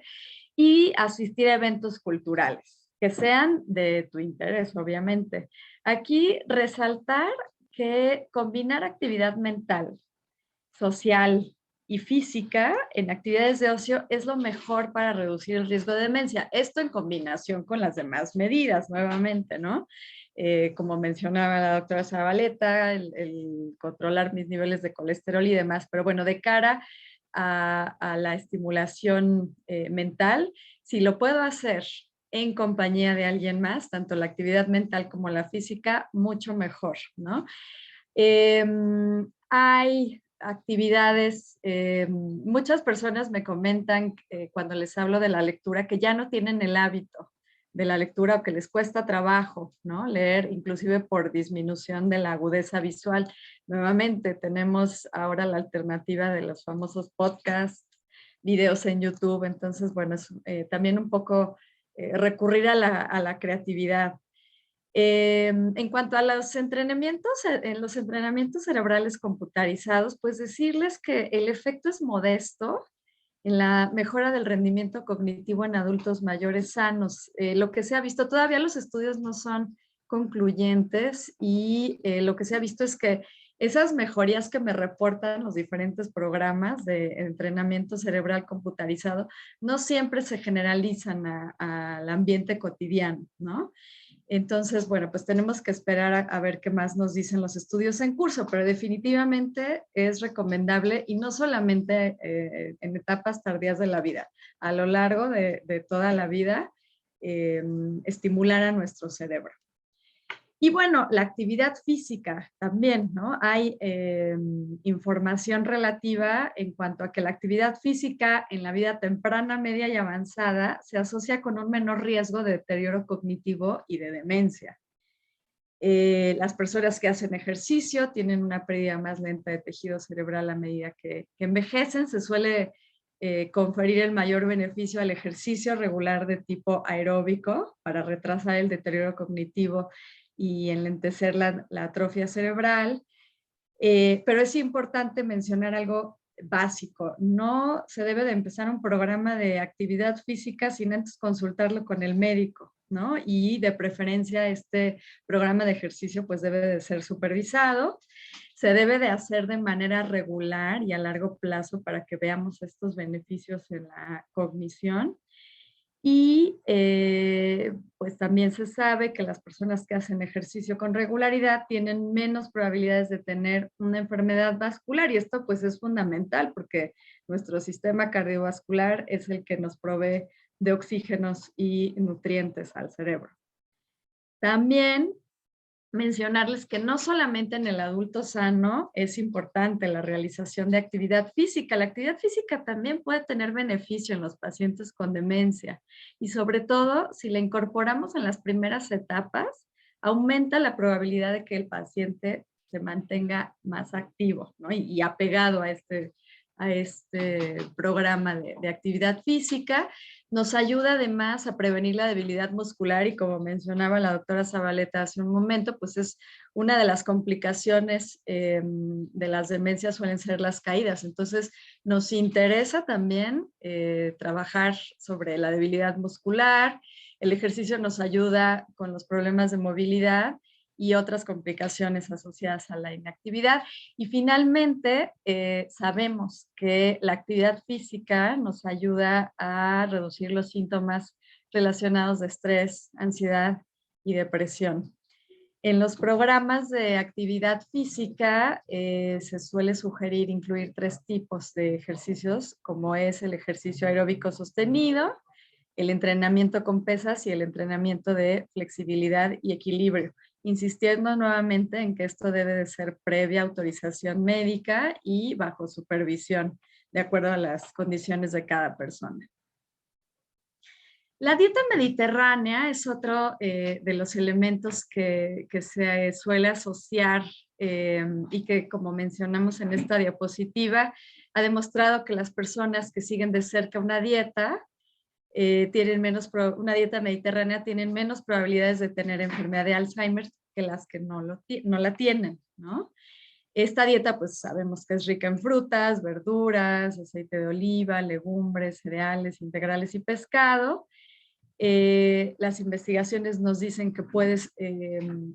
y asistir a eventos culturales que sean de tu interés, obviamente. Aquí resaltar que combinar actividad mental, social y física en actividades de ocio es lo mejor para reducir el riesgo de demencia. Esto en combinación con las demás medidas, nuevamente, ¿no? Como mencionaba la doctora Zabaleta, el controlar mis niveles de colesterol y demás. Pero bueno, de cara a la estimulación mental, si lo puedo hacer en compañía de alguien más, tanto la actividad mental como la física, mucho mejor, ¿no? Hay actividades, muchas personas me comentan cuando les hablo de la lectura que ya no tienen el hábito de la lectura o que les cuesta trabajo, ¿no? Leer, inclusive por disminución de la agudeza visual. Nuevamente tenemos ahora la alternativa de los famosos podcasts, videos en YouTube. Entonces, bueno, es también un poco recurrir a la creatividad. En cuanto a los entrenamientos cerebrales computarizados, pues decirles que el efecto es modesto en la mejora del rendimiento cognitivo en adultos mayores sanos. Lo que se ha visto, todavía los estudios no son concluyentes, y lo que se ha visto es que esas mejorías que me reportan los diferentes programas de entrenamiento cerebral computarizado no siempre se generalizan al ambiente cotidiano, ¿no? Entonces, bueno, pues tenemos que esperar a ver qué más nos dicen los estudios en curso, pero definitivamente es recomendable, y no solamente en etapas tardías de la vida, a lo largo de toda la vida, estimular a nuestro cerebro. Y bueno, la actividad física también, ¿no? Hay información relativa en cuanto a que la actividad física en la vida temprana, media y avanzada se asocia con un menor riesgo de deterioro cognitivo y de demencia. Las personas que hacen ejercicio tienen una pérdida más lenta de tejido cerebral a medida que envejecen. Se suele conferir el mayor beneficio al ejercicio regular de tipo aeróbico para retrasar el deterioro cognitivo y enlentecer la atrofia cerebral. Pero es importante mencionar algo básico: no se debe de empezar un programa de actividad física sin antes consultarlo con el médico, ¿no? Y de preferencia este programa de ejercicio pues debe de ser supervisado. Se debe de hacer de manera regular y a largo plazo para que veamos estos beneficios en la cognición. Y pues también se sabe que las personas que hacen ejercicio con regularidad tienen menos probabilidades de tener una enfermedad vascular, y esto pues es fundamental porque nuestro sistema cardiovascular es el que nos provee de oxígenos y nutrientes al cerebro. También mencionarles que no solamente en el adulto sano es importante la realización de actividad física. La actividad física también puede tener beneficio en los pacientes con demencia, y sobre todo si la incorporamos en las primeras etapas, aumenta la probabilidad de que el paciente se mantenga más activo, ¿no? y apegado a este programa de actividad física. Nos ayuda además a prevenir la debilidad muscular, y como mencionaba la doctora Zabaleta hace un momento, pues es una de las complicaciones de las demencias suelen ser las caídas. Entonces nos interesa también trabajar sobre la debilidad muscular. El ejercicio nos ayuda con los problemas de movilidad y otras complicaciones asociadas a la inactividad. Y finalmente, sabemos que la actividad física nos ayuda a reducir los síntomas relacionados de estrés, ansiedad y depresión. En los programas de actividad física se suele sugerir incluir 3 tipos de ejercicios, como es el ejercicio aeróbico sostenido, el entrenamiento con pesas y el entrenamiento de flexibilidad y equilibrio, insistiendo nuevamente en que esto debe de ser previa autorización médica y bajo supervisión, de acuerdo a las condiciones de cada persona. La dieta mediterránea es otro de los elementos que se suele asociar y que, como mencionamos en esta diapositiva, ha demostrado que las personas que siguen de cerca una dieta tienen una dieta mediterránea tienen menos probabilidades de tener enfermedad de Alzheimer que las que no la tienen, ¿no? Esta dieta, pues sabemos que es rica en frutas, verduras, aceite de oliva, legumbres, cereales integrales y pescado. Las investigaciones nos dicen que puedes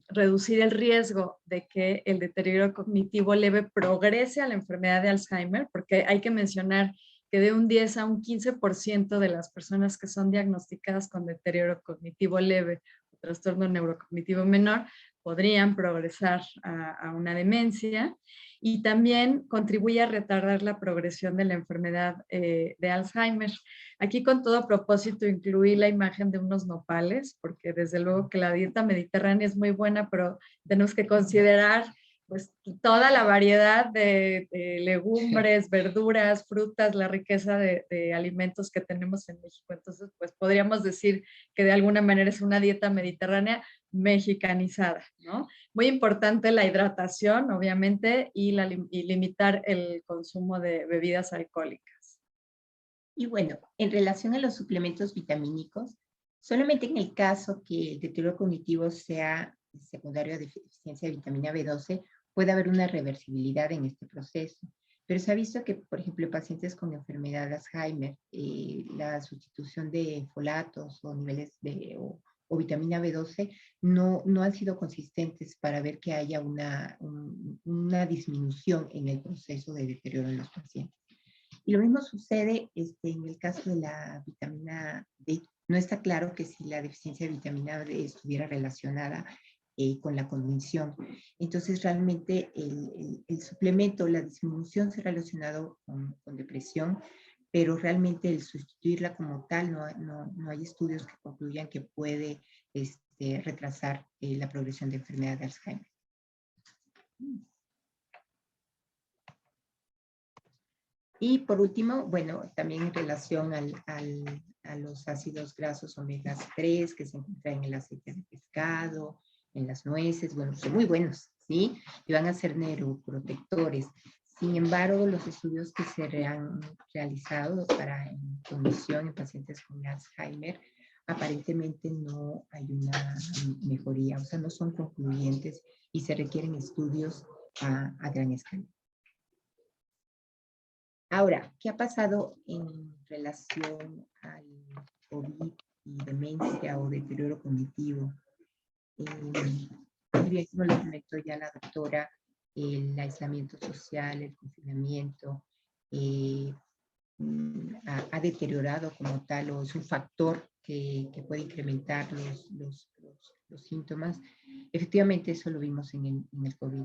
reducir el riesgo de que el deterioro cognitivo leve progrese a la enfermedad de Alzheimer, porque hay que mencionar que de un 10 a un 15% de las personas que son diagnosticadas con deterioro cognitivo leve o trastorno neurocognitivo menor podrían progresar a una demencia, y también contribuye a retardar la progresión de la enfermedad de Alzheimer. Aquí, con todo propósito, incluí la imagen de unos nopales, porque desde luego que la dieta mediterránea es muy buena, pero tenemos que considerar pues toda la variedad de legumbres, verduras, frutas, la riqueza de alimentos que tenemos en México. Entonces, pues podríamos decir que de alguna manera es una dieta mediterránea mexicanizada, ¿no? Muy importante la hidratación, obviamente, y limitar el consumo de bebidas alcohólicas. Y bueno, en relación a los suplementos vitamínicos, solamente en el caso que el deterioro cognitivo sea secundario a deficiencia de vitamina B12, puede haber una reversibilidad en este proceso. Pero se ha visto que, por ejemplo, en pacientes con enfermedad de Alzheimer, la sustitución de folatos o niveles o vitamina B12 no han sido consistentes para ver que haya una disminución en el proceso de deterioro en los pacientes. Y lo mismo sucede en el caso de la vitamina D. No está claro que si la deficiencia de vitamina D estuviera relacionada con la cognición. Entonces, realmente el suplemento, la disminución se ha relacionado con depresión, pero realmente el sustituirla como tal, no hay estudios que concluyan que puede retrasar la progresión de enfermedad de Alzheimer. Y por último, bueno, también en relación a los ácidos grasos omega 3 que se encuentran en el aceite de pescado, en las nueces, bueno, son muy buenos, ¿sí? Y van a ser neuroprotectores. Sin embargo, los estudios que se han realizado para condición en pacientes con Alzheimer, aparentemente no hay una mejoría, o sea, no son concluyentes y se requieren estudios a gran escala. Ahora, ¿qué ha pasado en relación al COVID y demencia o deterioro cognitivo? Como lo comentó ya la doctora, el aislamiento social, el confinamiento, ha deteriorado como tal, o es un factor que puede incrementar los síntomas. Efectivamente, eso lo vimos en el COVID.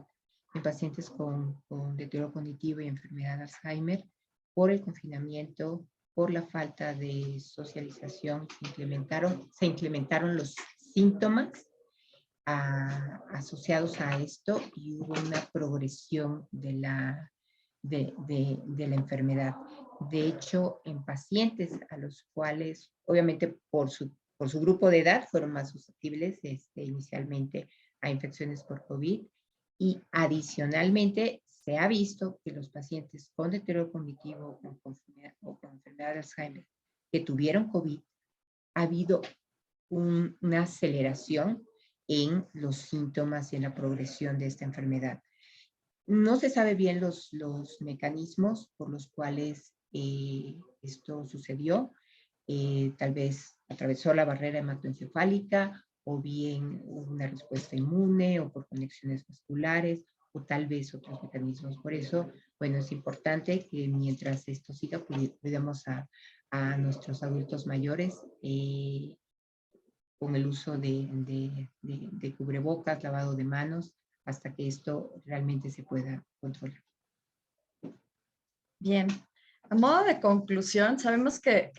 En pacientes con deterioro cognitivo y enfermedad de Alzheimer, por el confinamiento, por la falta de socialización, se implementaron los síntomas asociados a esto y hubo una progresión de la enfermedad. De hecho, en pacientes a los cuales, obviamente por su grupo de edad, fueron más susceptibles inicialmente a infecciones por COVID, y adicionalmente se ha visto que los pacientes con deterioro cognitivo o con enfermedad de Alzheimer que tuvieron COVID, ha habido una aceleración en los síntomas y en la progresión de esta enfermedad. No se sabe bien los mecanismos por los cuales esto sucedió. Tal vez atravesó la barrera hematoencefálica, o bien una respuesta inmune, o por conexiones vasculares, o tal vez otros mecanismos. Por eso, bueno, es importante que mientras esto siga, cuidemos a nuestros adultos mayores con el uso de cubrebocas, lavado de manos, hasta que esto realmente se pueda controlar. Bien. A modo de conclusión, sabemos que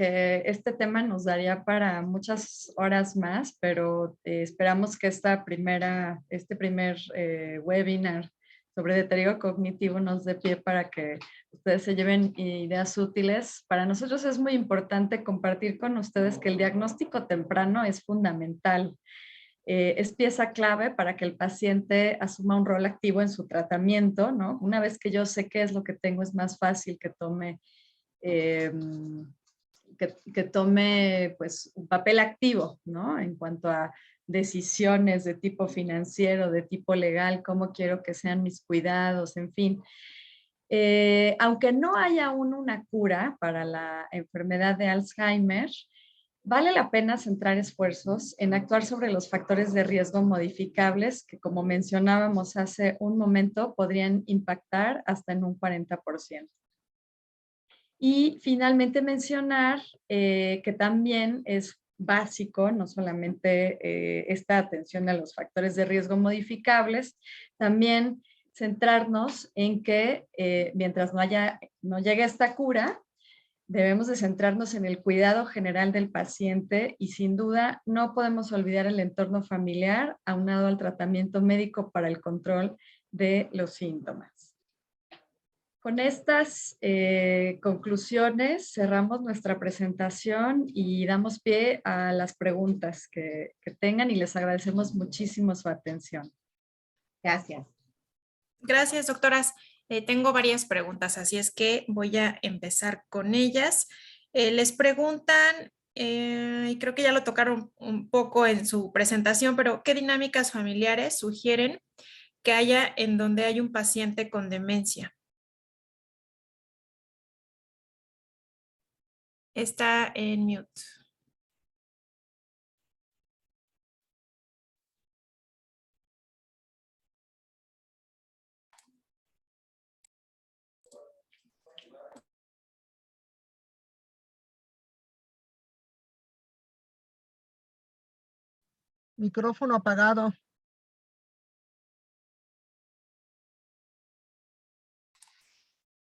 este tema nos daría para muchas horas más, pero esperamos que este primer webinar sobre deterioro cognitivo nos dé pie para que ustedes se lleven ideas útiles. Para nosotros es muy importante compartir con ustedes que el diagnóstico temprano es fundamental. Es pieza clave para que el paciente asuma un rol activo en su tratamiento, ¿no? Una vez que yo sé qué es lo que tengo, es más fácil que tome que tome pues un papel activo, ¿no? En cuanto a decisiones de tipo financiero, de tipo legal, cómo quiero que sean mis cuidados, en fin. Aunque no haya aún una cura para la enfermedad de Alzheimer, vale la pena centrar esfuerzos en actuar sobre los factores de riesgo modificables que, como mencionábamos hace un momento, podrían impactar hasta en un 40%. Y finalmente mencionar que también es básico, no solamente esta atención a los factores de riesgo modificables, también centrarnos en que mientras no llegue esta cura, debemos de centrarnos en el cuidado general del paciente y sin duda no podemos olvidar el entorno familiar aunado al tratamiento médico para el control de los síntomas. Con estas conclusiones cerramos nuestra presentación y damos pie a las preguntas que tengan y les agradecemos muchísimo su atención. Gracias. Gracias, doctoras. Tengo varias preguntas, así es que voy a empezar con ellas. Les preguntan, y creo que ya lo tocaron un poco en su presentación, pero ¿qué dinámicas familiares sugieren que haya en donde hay un paciente con demencia? Está en mute. Micrófono apagado.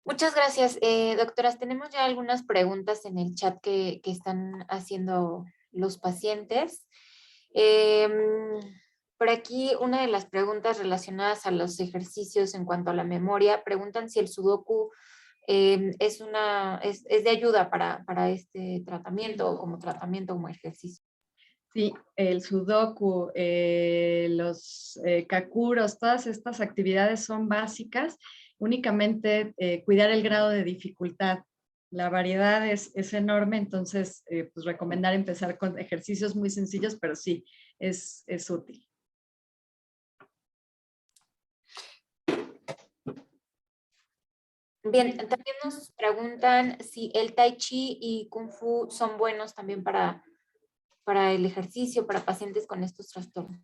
Muchas gracias, doctoras. Tenemos ya algunas preguntas en el chat que están haciendo los pacientes. Por aquí, una de las preguntas relacionadas a los ejercicios en cuanto a la memoria, preguntan si el sudoku es de ayuda para este tratamiento o como tratamiento, como ejercicio. Sí, el sudoku, los kakuros, todas estas actividades son básicas. Únicamente cuidar el grado de dificultad. La variedad es enorme, entonces pues recomendar empezar con ejercicios muy sencillos, pero sí, es útil. Bien, también nos preguntan si el tai chi y kung fu son buenos también para el ejercicio, para pacientes con estos trastornos.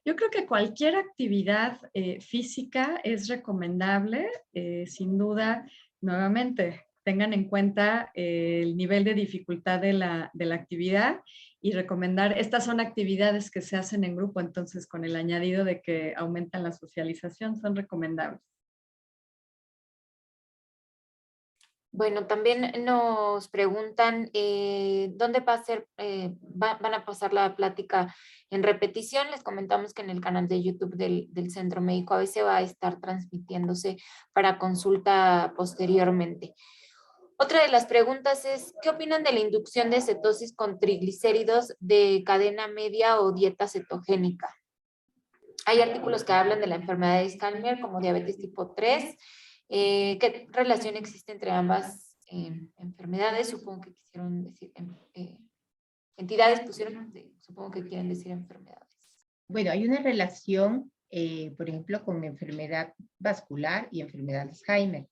Yo creo que cualquier actividad física es recomendable, sin duda, nuevamente, tengan en cuenta el nivel de dificultad de la actividad y recomendar, estas son actividades que se hacen en grupo, entonces con el añadido de que aumentan la socialización, son recomendables. Bueno, también nos preguntan dónde van a pasar la plática en repetición. Les comentamos que en el canal de YouTube del Centro Médico ABC va a estar transmitiéndose para consulta posteriormente. Otra de las preguntas es, ¿qué opinan de la inducción de cetosis con triglicéridos de cadena media o dieta cetogénica? Hay artículos que hablan de la enfermedad de Alzheimer como diabetes tipo 3. ¿Qué relación existe entre ambas enfermedades? Supongo que quisieron decir, entidades pusieron, supongo que quieren decir enfermedades. Bueno, hay una relación, por ejemplo, con enfermedad vascular y enfermedad de Alzheimer.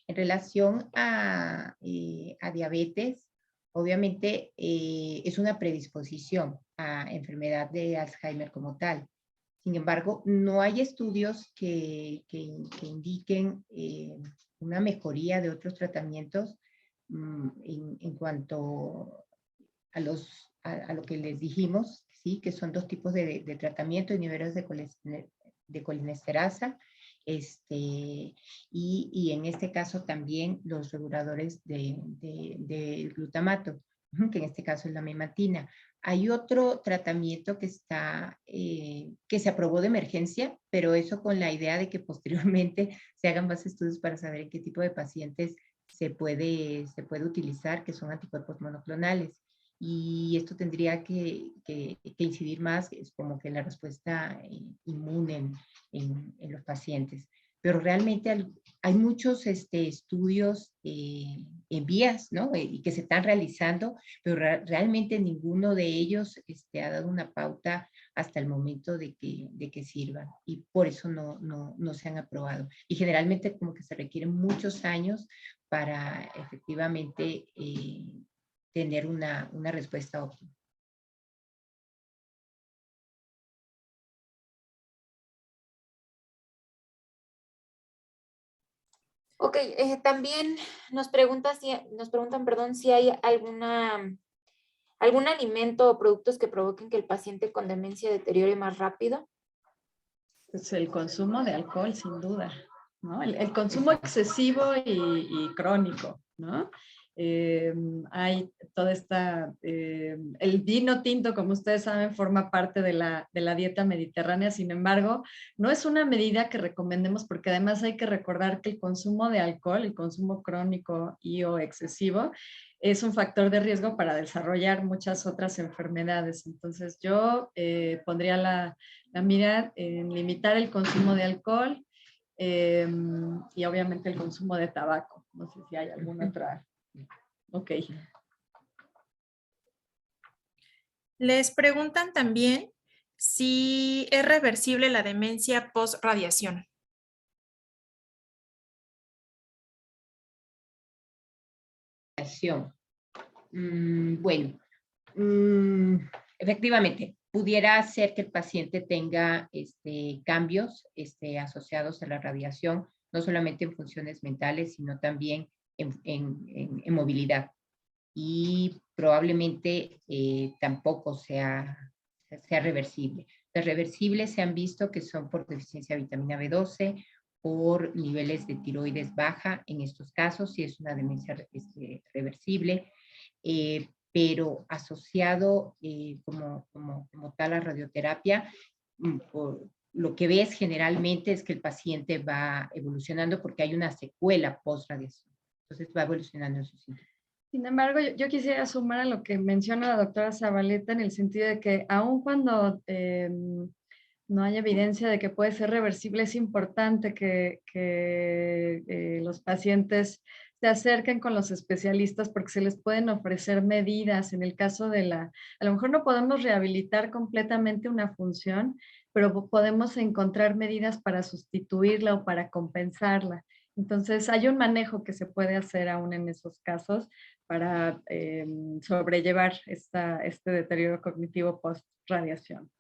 En relación a diabetes, obviamente es una predisposición a enfermedad de Alzheimer como tal. Sin embargo, no hay estudios que indiquen una mejoría de otros tratamientos en cuanto a lo que les dijimos, ¿sí? Que son dos tipos de tratamiento, niveles de colinesterasa, y en este caso también los reguladores de glutamato, que en este caso es la memantina. Hay otro tratamiento que se aprobó de emergencia, pero eso con la idea de que posteriormente se hagan más estudios para saber en qué tipo de pacientes se puede utilizar, que son anticuerpos monoclonales. Y esto tendría que incidir más, es como que la respuesta inmune en los pacientes. Pero realmente hay muchos estudios en vías, ¿no? Y que se están realizando, pero realmente ninguno de ellos ha dado una pauta hasta el momento de que sirvan. Y por eso no se han aprobado. Y generalmente como que se requieren muchos años para efectivamente tener una respuesta óptima. Ok, también nos preguntan, perdón, si hay algún alimento o productos que provoquen que el paciente con demencia deteriore más rápido. Pues el consumo de alcohol, sin duda, ¿no? El consumo excesivo y crónico, ¿no? Hay toda esta, el vino tinto, como ustedes saben, forma parte de la dieta mediterránea. Sin embargo, no es una medida que recomendemos, porque además hay que recordar que el consumo de alcohol, el consumo crónico y o excesivo, es un factor de riesgo para desarrollar muchas otras enfermedades. Entonces yo pondría la mira en limitar el consumo de alcohol y obviamente el consumo de tabaco. No sé si hay alguna otra. Ok. Les preguntan también si es reversible la demencia post-radiación. Bueno, efectivamente, pudiera ser que el paciente tenga cambios asociados a la radiación, no solamente en funciones mentales, sino también en movilidad. Y probablemente tampoco sea reversible. Las reversibles se han visto que son por deficiencia de vitamina B12, por niveles de tiroides baja en estos casos, si es una demencia reversible, pero asociado como tal a radioterapia, lo que ves generalmente es que el paciente va evolucionando porque hay una secuela post-radiación. Entonces va evolucionando en su síntomas. Sin embargo, yo quisiera sumar a lo que menciona la doctora Zabaleta en el sentido de que aun cuando no hay evidencia de que puede ser reversible, es importante que los pacientes se acerquen con los especialistas porque se les pueden ofrecer medidas. En el caso de a lo mejor no podemos rehabilitar completamente una función, pero podemos encontrar medidas para sustituirla o para compensarla. Entonces, hay un manejo que se puede hacer aún en esos casos para sobrellevar este deterioro cognitivo post-radiación.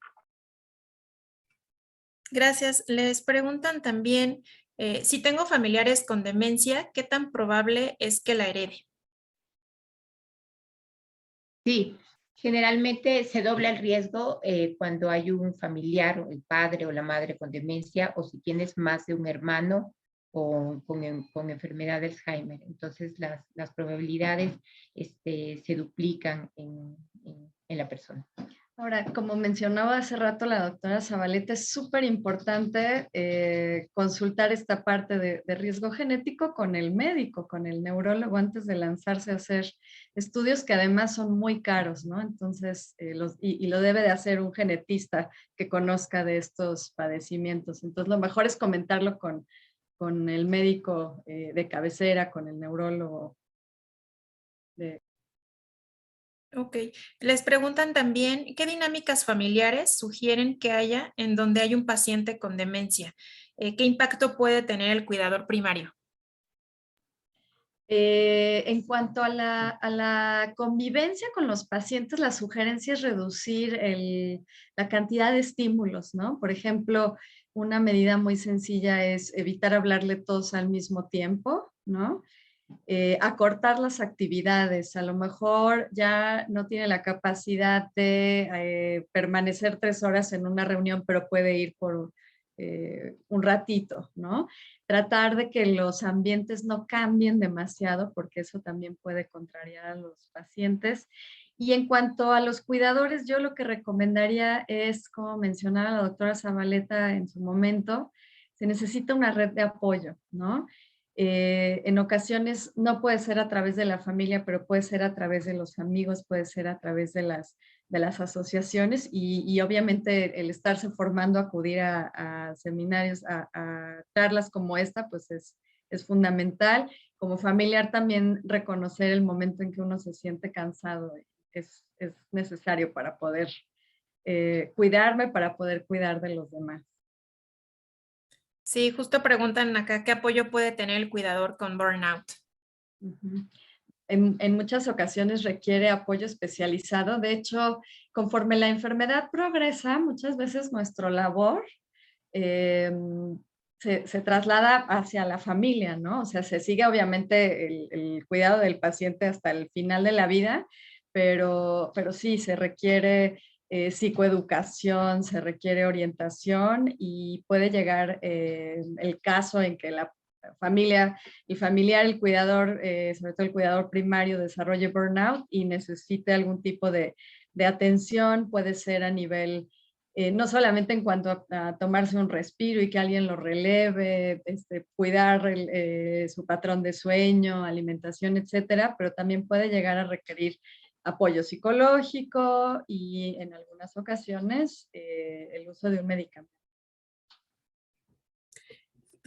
Gracias. Les preguntan también si tengo familiares con demencia, ¿qué tan probable es que la herede? Sí, generalmente se dobla el riesgo cuando hay un familiar, el padre o la madre con demencia, o si tienes más de un hermano con enfermedad de Alzheimer. Entonces las probabilidades se duplican en la persona. Ahora, como mencionaba hace rato la doctora Zabaleta, es súper importante consultar esta parte de riesgo genético con el médico, con el neurólogo, antes de lanzarse a hacer estudios que además son muy caros, ¿no? Entonces, y lo debe de hacer un genetista que conozca de estos padecimientos. Entonces, lo mejor es comentarlo con el médico de cabecera, con el neurólogo. Ok. Les preguntan también, ¿qué dinámicas familiares sugieren que haya en donde hay un paciente con demencia? ¿Qué impacto puede tener el cuidador primario? En cuanto a la convivencia con los pacientes, la sugerencia es reducir la cantidad de estímulos, ¿no? Por ejemplo, una medida muy sencilla es evitar hablarle todos al mismo tiempo, ¿no? Acortar las actividades. A lo mejor ya no tiene la capacidad de permanecer 3 horas en una reunión, pero puede ir por un ratito, ¿no? Tratar de que los ambientes no cambien demasiado, porque eso también puede contrariar a los pacientes. Y en cuanto a los cuidadores, yo lo que recomendaría es, como mencionaba la doctora Zabaleta en su momento, se necesita una red de apoyo, ¿no? En ocasiones no puede ser a través de la familia, pero puede ser a través de los amigos, puede ser a través de las asociaciones y obviamente el estarse formando, acudir a seminarios, a charlas como esta, pues es es fundamental. Como familiar también reconocer el momento en que uno se siente cansado es necesario para poder cuidarme, para poder cuidar de los demás. Sí, justo preguntan acá, ¿qué apoyo puede tener el cuidador con burnout? Uh-huh. En muchas ocasiones requiere apoyo especializado. De hecho, conforme la enfermedad progresa, muchas veces nuestra labor se traslada hacia la familia, ¿no? O sea, se sigue obviamente el cuidado del paciente hasta el final de la vida, pero sí, se requiere psicoeducación, se requiere orientación y puede llegar el caso en que la familia, el familiar, el cuidador, sobre todo el cuidador primario, desarrolle burnout y necesite algún tipo de atención, puede ser a nivel, no solamente en cuanto a tomarse un respiro y que alguien lo releve, cuidar su patrón de sueño, alimentación, etcétera, pero también puede llegar a requerir apoyo psicológico y en algunas ocasiones el uso de un medicamento.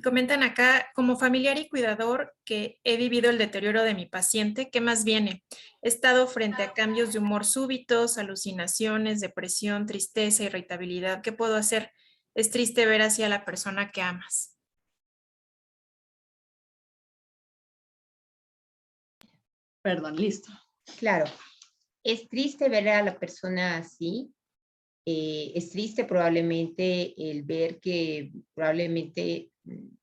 Comentan acá, como familiar y cuidador que he vivido el deterioro de mi paciente, ¿qué más viene? He estado frente a cambios de humor súbitos, alucinaciones, depresión, tristeza, irritabilidad. ¿Qué puedo hacer? Es triste ver hacia la persona que amas. Perdón, listo. Claro, es triste ver a la persona así. Es triste probablemente el ver que probablemente,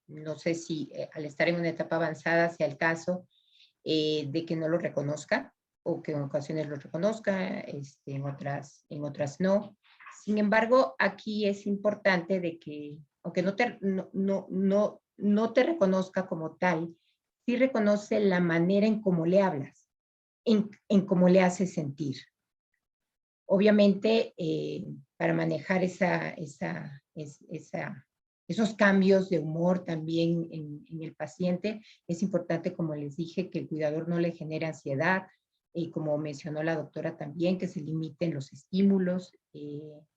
no sé si al estar en una etapa avanzada sea el caso de que no lo reconozca o que en ocasiones lo reconozca, en otras no. Sin embargo, aquí es importante de que, aunque no te reconozca como tal, sí reconoce la manera en cómo le hablas, en cómo le haces sentir. Obviamente, para manejar esos cambios de humor también en el paciente, es importante, como les dije, que el cuidador no le genere ansiedad, como mencionó la doctora también, que se limiten los estímulos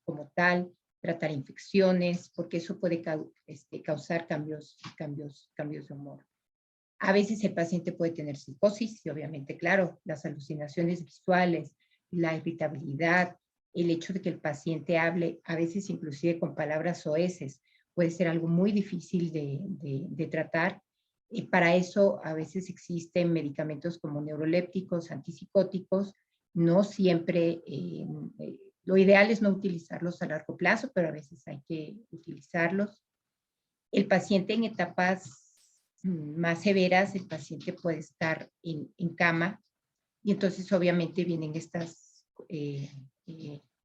como tal, tratar infecciones, porque eso puede causar cambios de humor. A veces el paciente puede tener psicosis y obviamente, claro, las alucinaciones visuales, la irritabilidad, el hecho de que el paciente hable, a veces inclusive con palabras soeces, puede ser algo muy difícil de tratar. Y para eso a veces existen medicamentos como neurolépticos, antipsicóticos. No siempre, lo ideal es no utilizarlos a largo plazo, pero a veces hay que utilizarlos. El paciente en etapas más severas, el paciente puede estar en cama y entonces obviamente vienen estas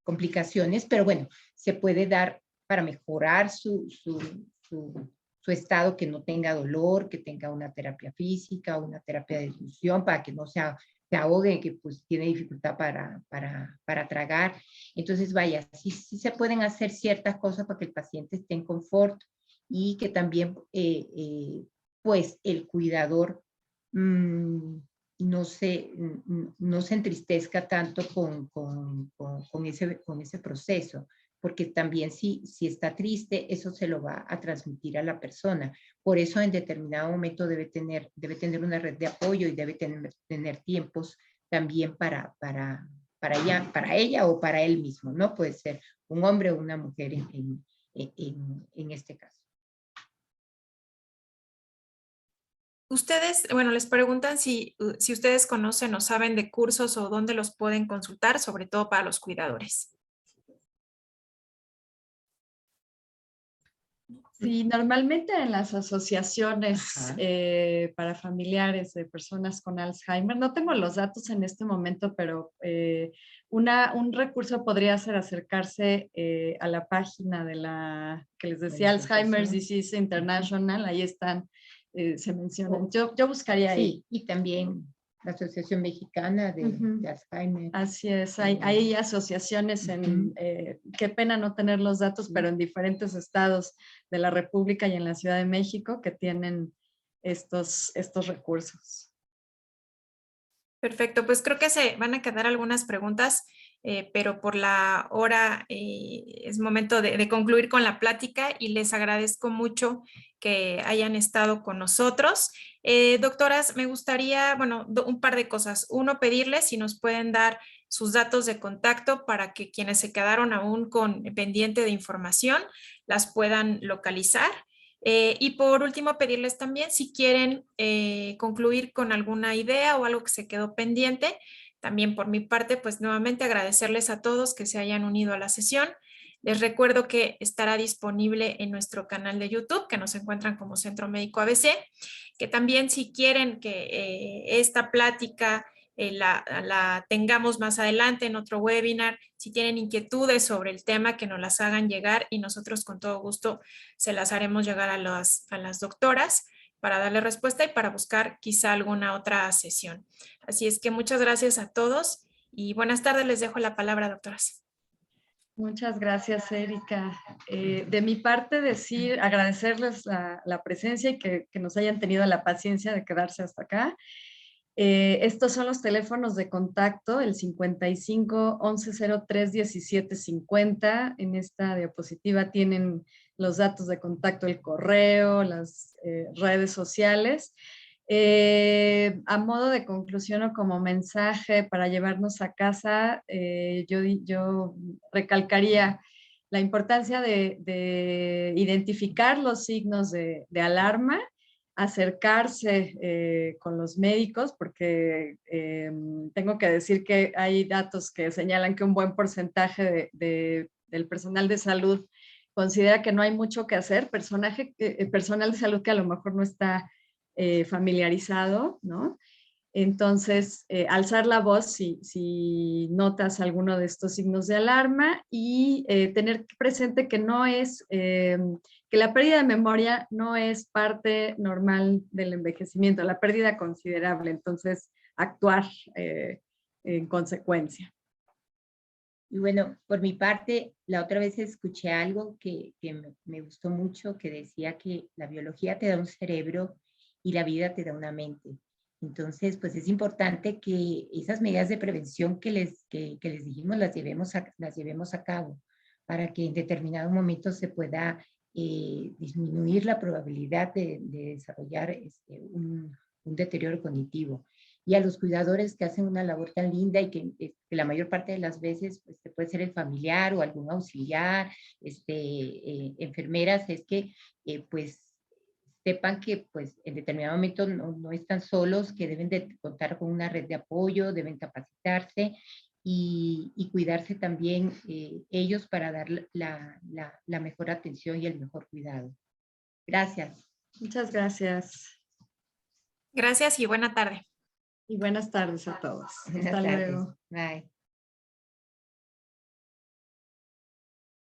complicaciones, pero bueno, se puede dar para mejorar su estado, que no tenga dolor, que tenga una terapia física, una terapia de difusión para que no se ahogue, que pues tiene dificultad para tragar. Entonces, vaya, sí se pueden hacer ciertas cosas para que el paciente esté en confort y que también pues el cuidador no se entristezca tanto con ese proceso, porque también si está triste, eso se lo va a transmitir a la persona. Por eso en determinado momento debe tener una red de apoyo y debe tener tiempos también para ella o para él mismo, ¿no? Puede ser un hombre o una mujer en este caso. Ustedes, bueno, les preguntan si ustedes conocen o saben de cursos o dónde los pueden consultar, sobre todo para los cuidadores. Sí, normalmente en las asociaciones para familiares de personas con Alzheimer, no tengo los datos en este momento, pero un recurso podría ser acercarse a la página de la que les decía, Alzheimer's Disease International, ahí están, se mencionan. Yo buscaría ahí. Sí, y también la Asociación Mexicana de Alzheimer. Así es, hay asociaciones qué pena no tener los datos, pero en diferentes estados de la República y en la Ciudad de México que tienen estos recursos. Perfecto, pues creo que se van a quedar algunas preguntas pero por la hora es momento de concluir con la plática y les agradezco mucho que hayan estado con nosotros. Doctoras, me gustaría, bueno, un par de cosas. Uno, pedirles si nos pueden dar sus datos de contacto para que quienes se quedaron aún con pendiente de información las puedan localizar. Y por último, pedirles también si quieren concluir con alguna idea o algo que se quedó pendiente. También por mi parte, pues nuevamente agradecerles a todos que se hayan unido a la sesión. Les recuerdo que estará disponible en nuestro canal de YouTube, que nos encuentran como Centro Médico ABC, que también si quieren que esta plática la tengamos más adelante en otro webinar, si tienen inquietudes sobre el tema, que nos las hagan llegar y nosotros con todo gusto se las haremos llegar a las doctoras para darle respuesta y para buscar quizá alguna otra sesión. Así es que muchas gracias a todos y buenas tardes. Les dejo la palabra, doctoras. Muchas gracias, Erika. De mi parte, agradecerles la presencia y que nos hayan tenido la paciencia de quedarse hasta acá. Estos son los teléfonos de contacto, el 55 1103 1750. En esta diapositiva tienen los datos de contacto, el correo, las redes sociales. A modo de conclusión o como mensaje para llevarnos a casa, yo recalcaría la importancia de identificar los signos de alarma, acercarse con los médicos, porque tengo que decir que hay datos que señalan que un buen porcentaje del personal de salud considera que no hay mucho que hacer, personal de salud que a lo mejor no está familiarizado, ¿no? Entonces, alzar la voz si notas alguno de estos signos de alarma y tener presente que no es, que la pérdida de memoria no es parte normal del envejecimiento, la pérdida considerable, entonces actuar en consecuencia. Y bueno, por mi parte, la otra vez escuché algo que me gustó mucho, que decía que la biología te da un cerebro y la vida te da una mente. Entonces, pues es importante que esas medidas de prevención que les dijimos las llevemos a cabo para que en determinado momento se pueda disminuir la probabilidad de desarrollar un deterioro cognitivo. Y a los cuidadores que hacen una labor tan linda y que la mayor parte de las veces pues, puede ser el familiar o algún auxiliar, enfermeras, es que pues sepan que pues en determinado momento no están solos, que deben de contar con una red de apoyo, deben capacitarse y cuidarse también ellos para dar la mejor atención y el mejor cuidado. Gracias. Muchas gracias. Gracias y buena tarde. Y buenas tardes a todos. Buenas Hasta tardes. luego. Bye.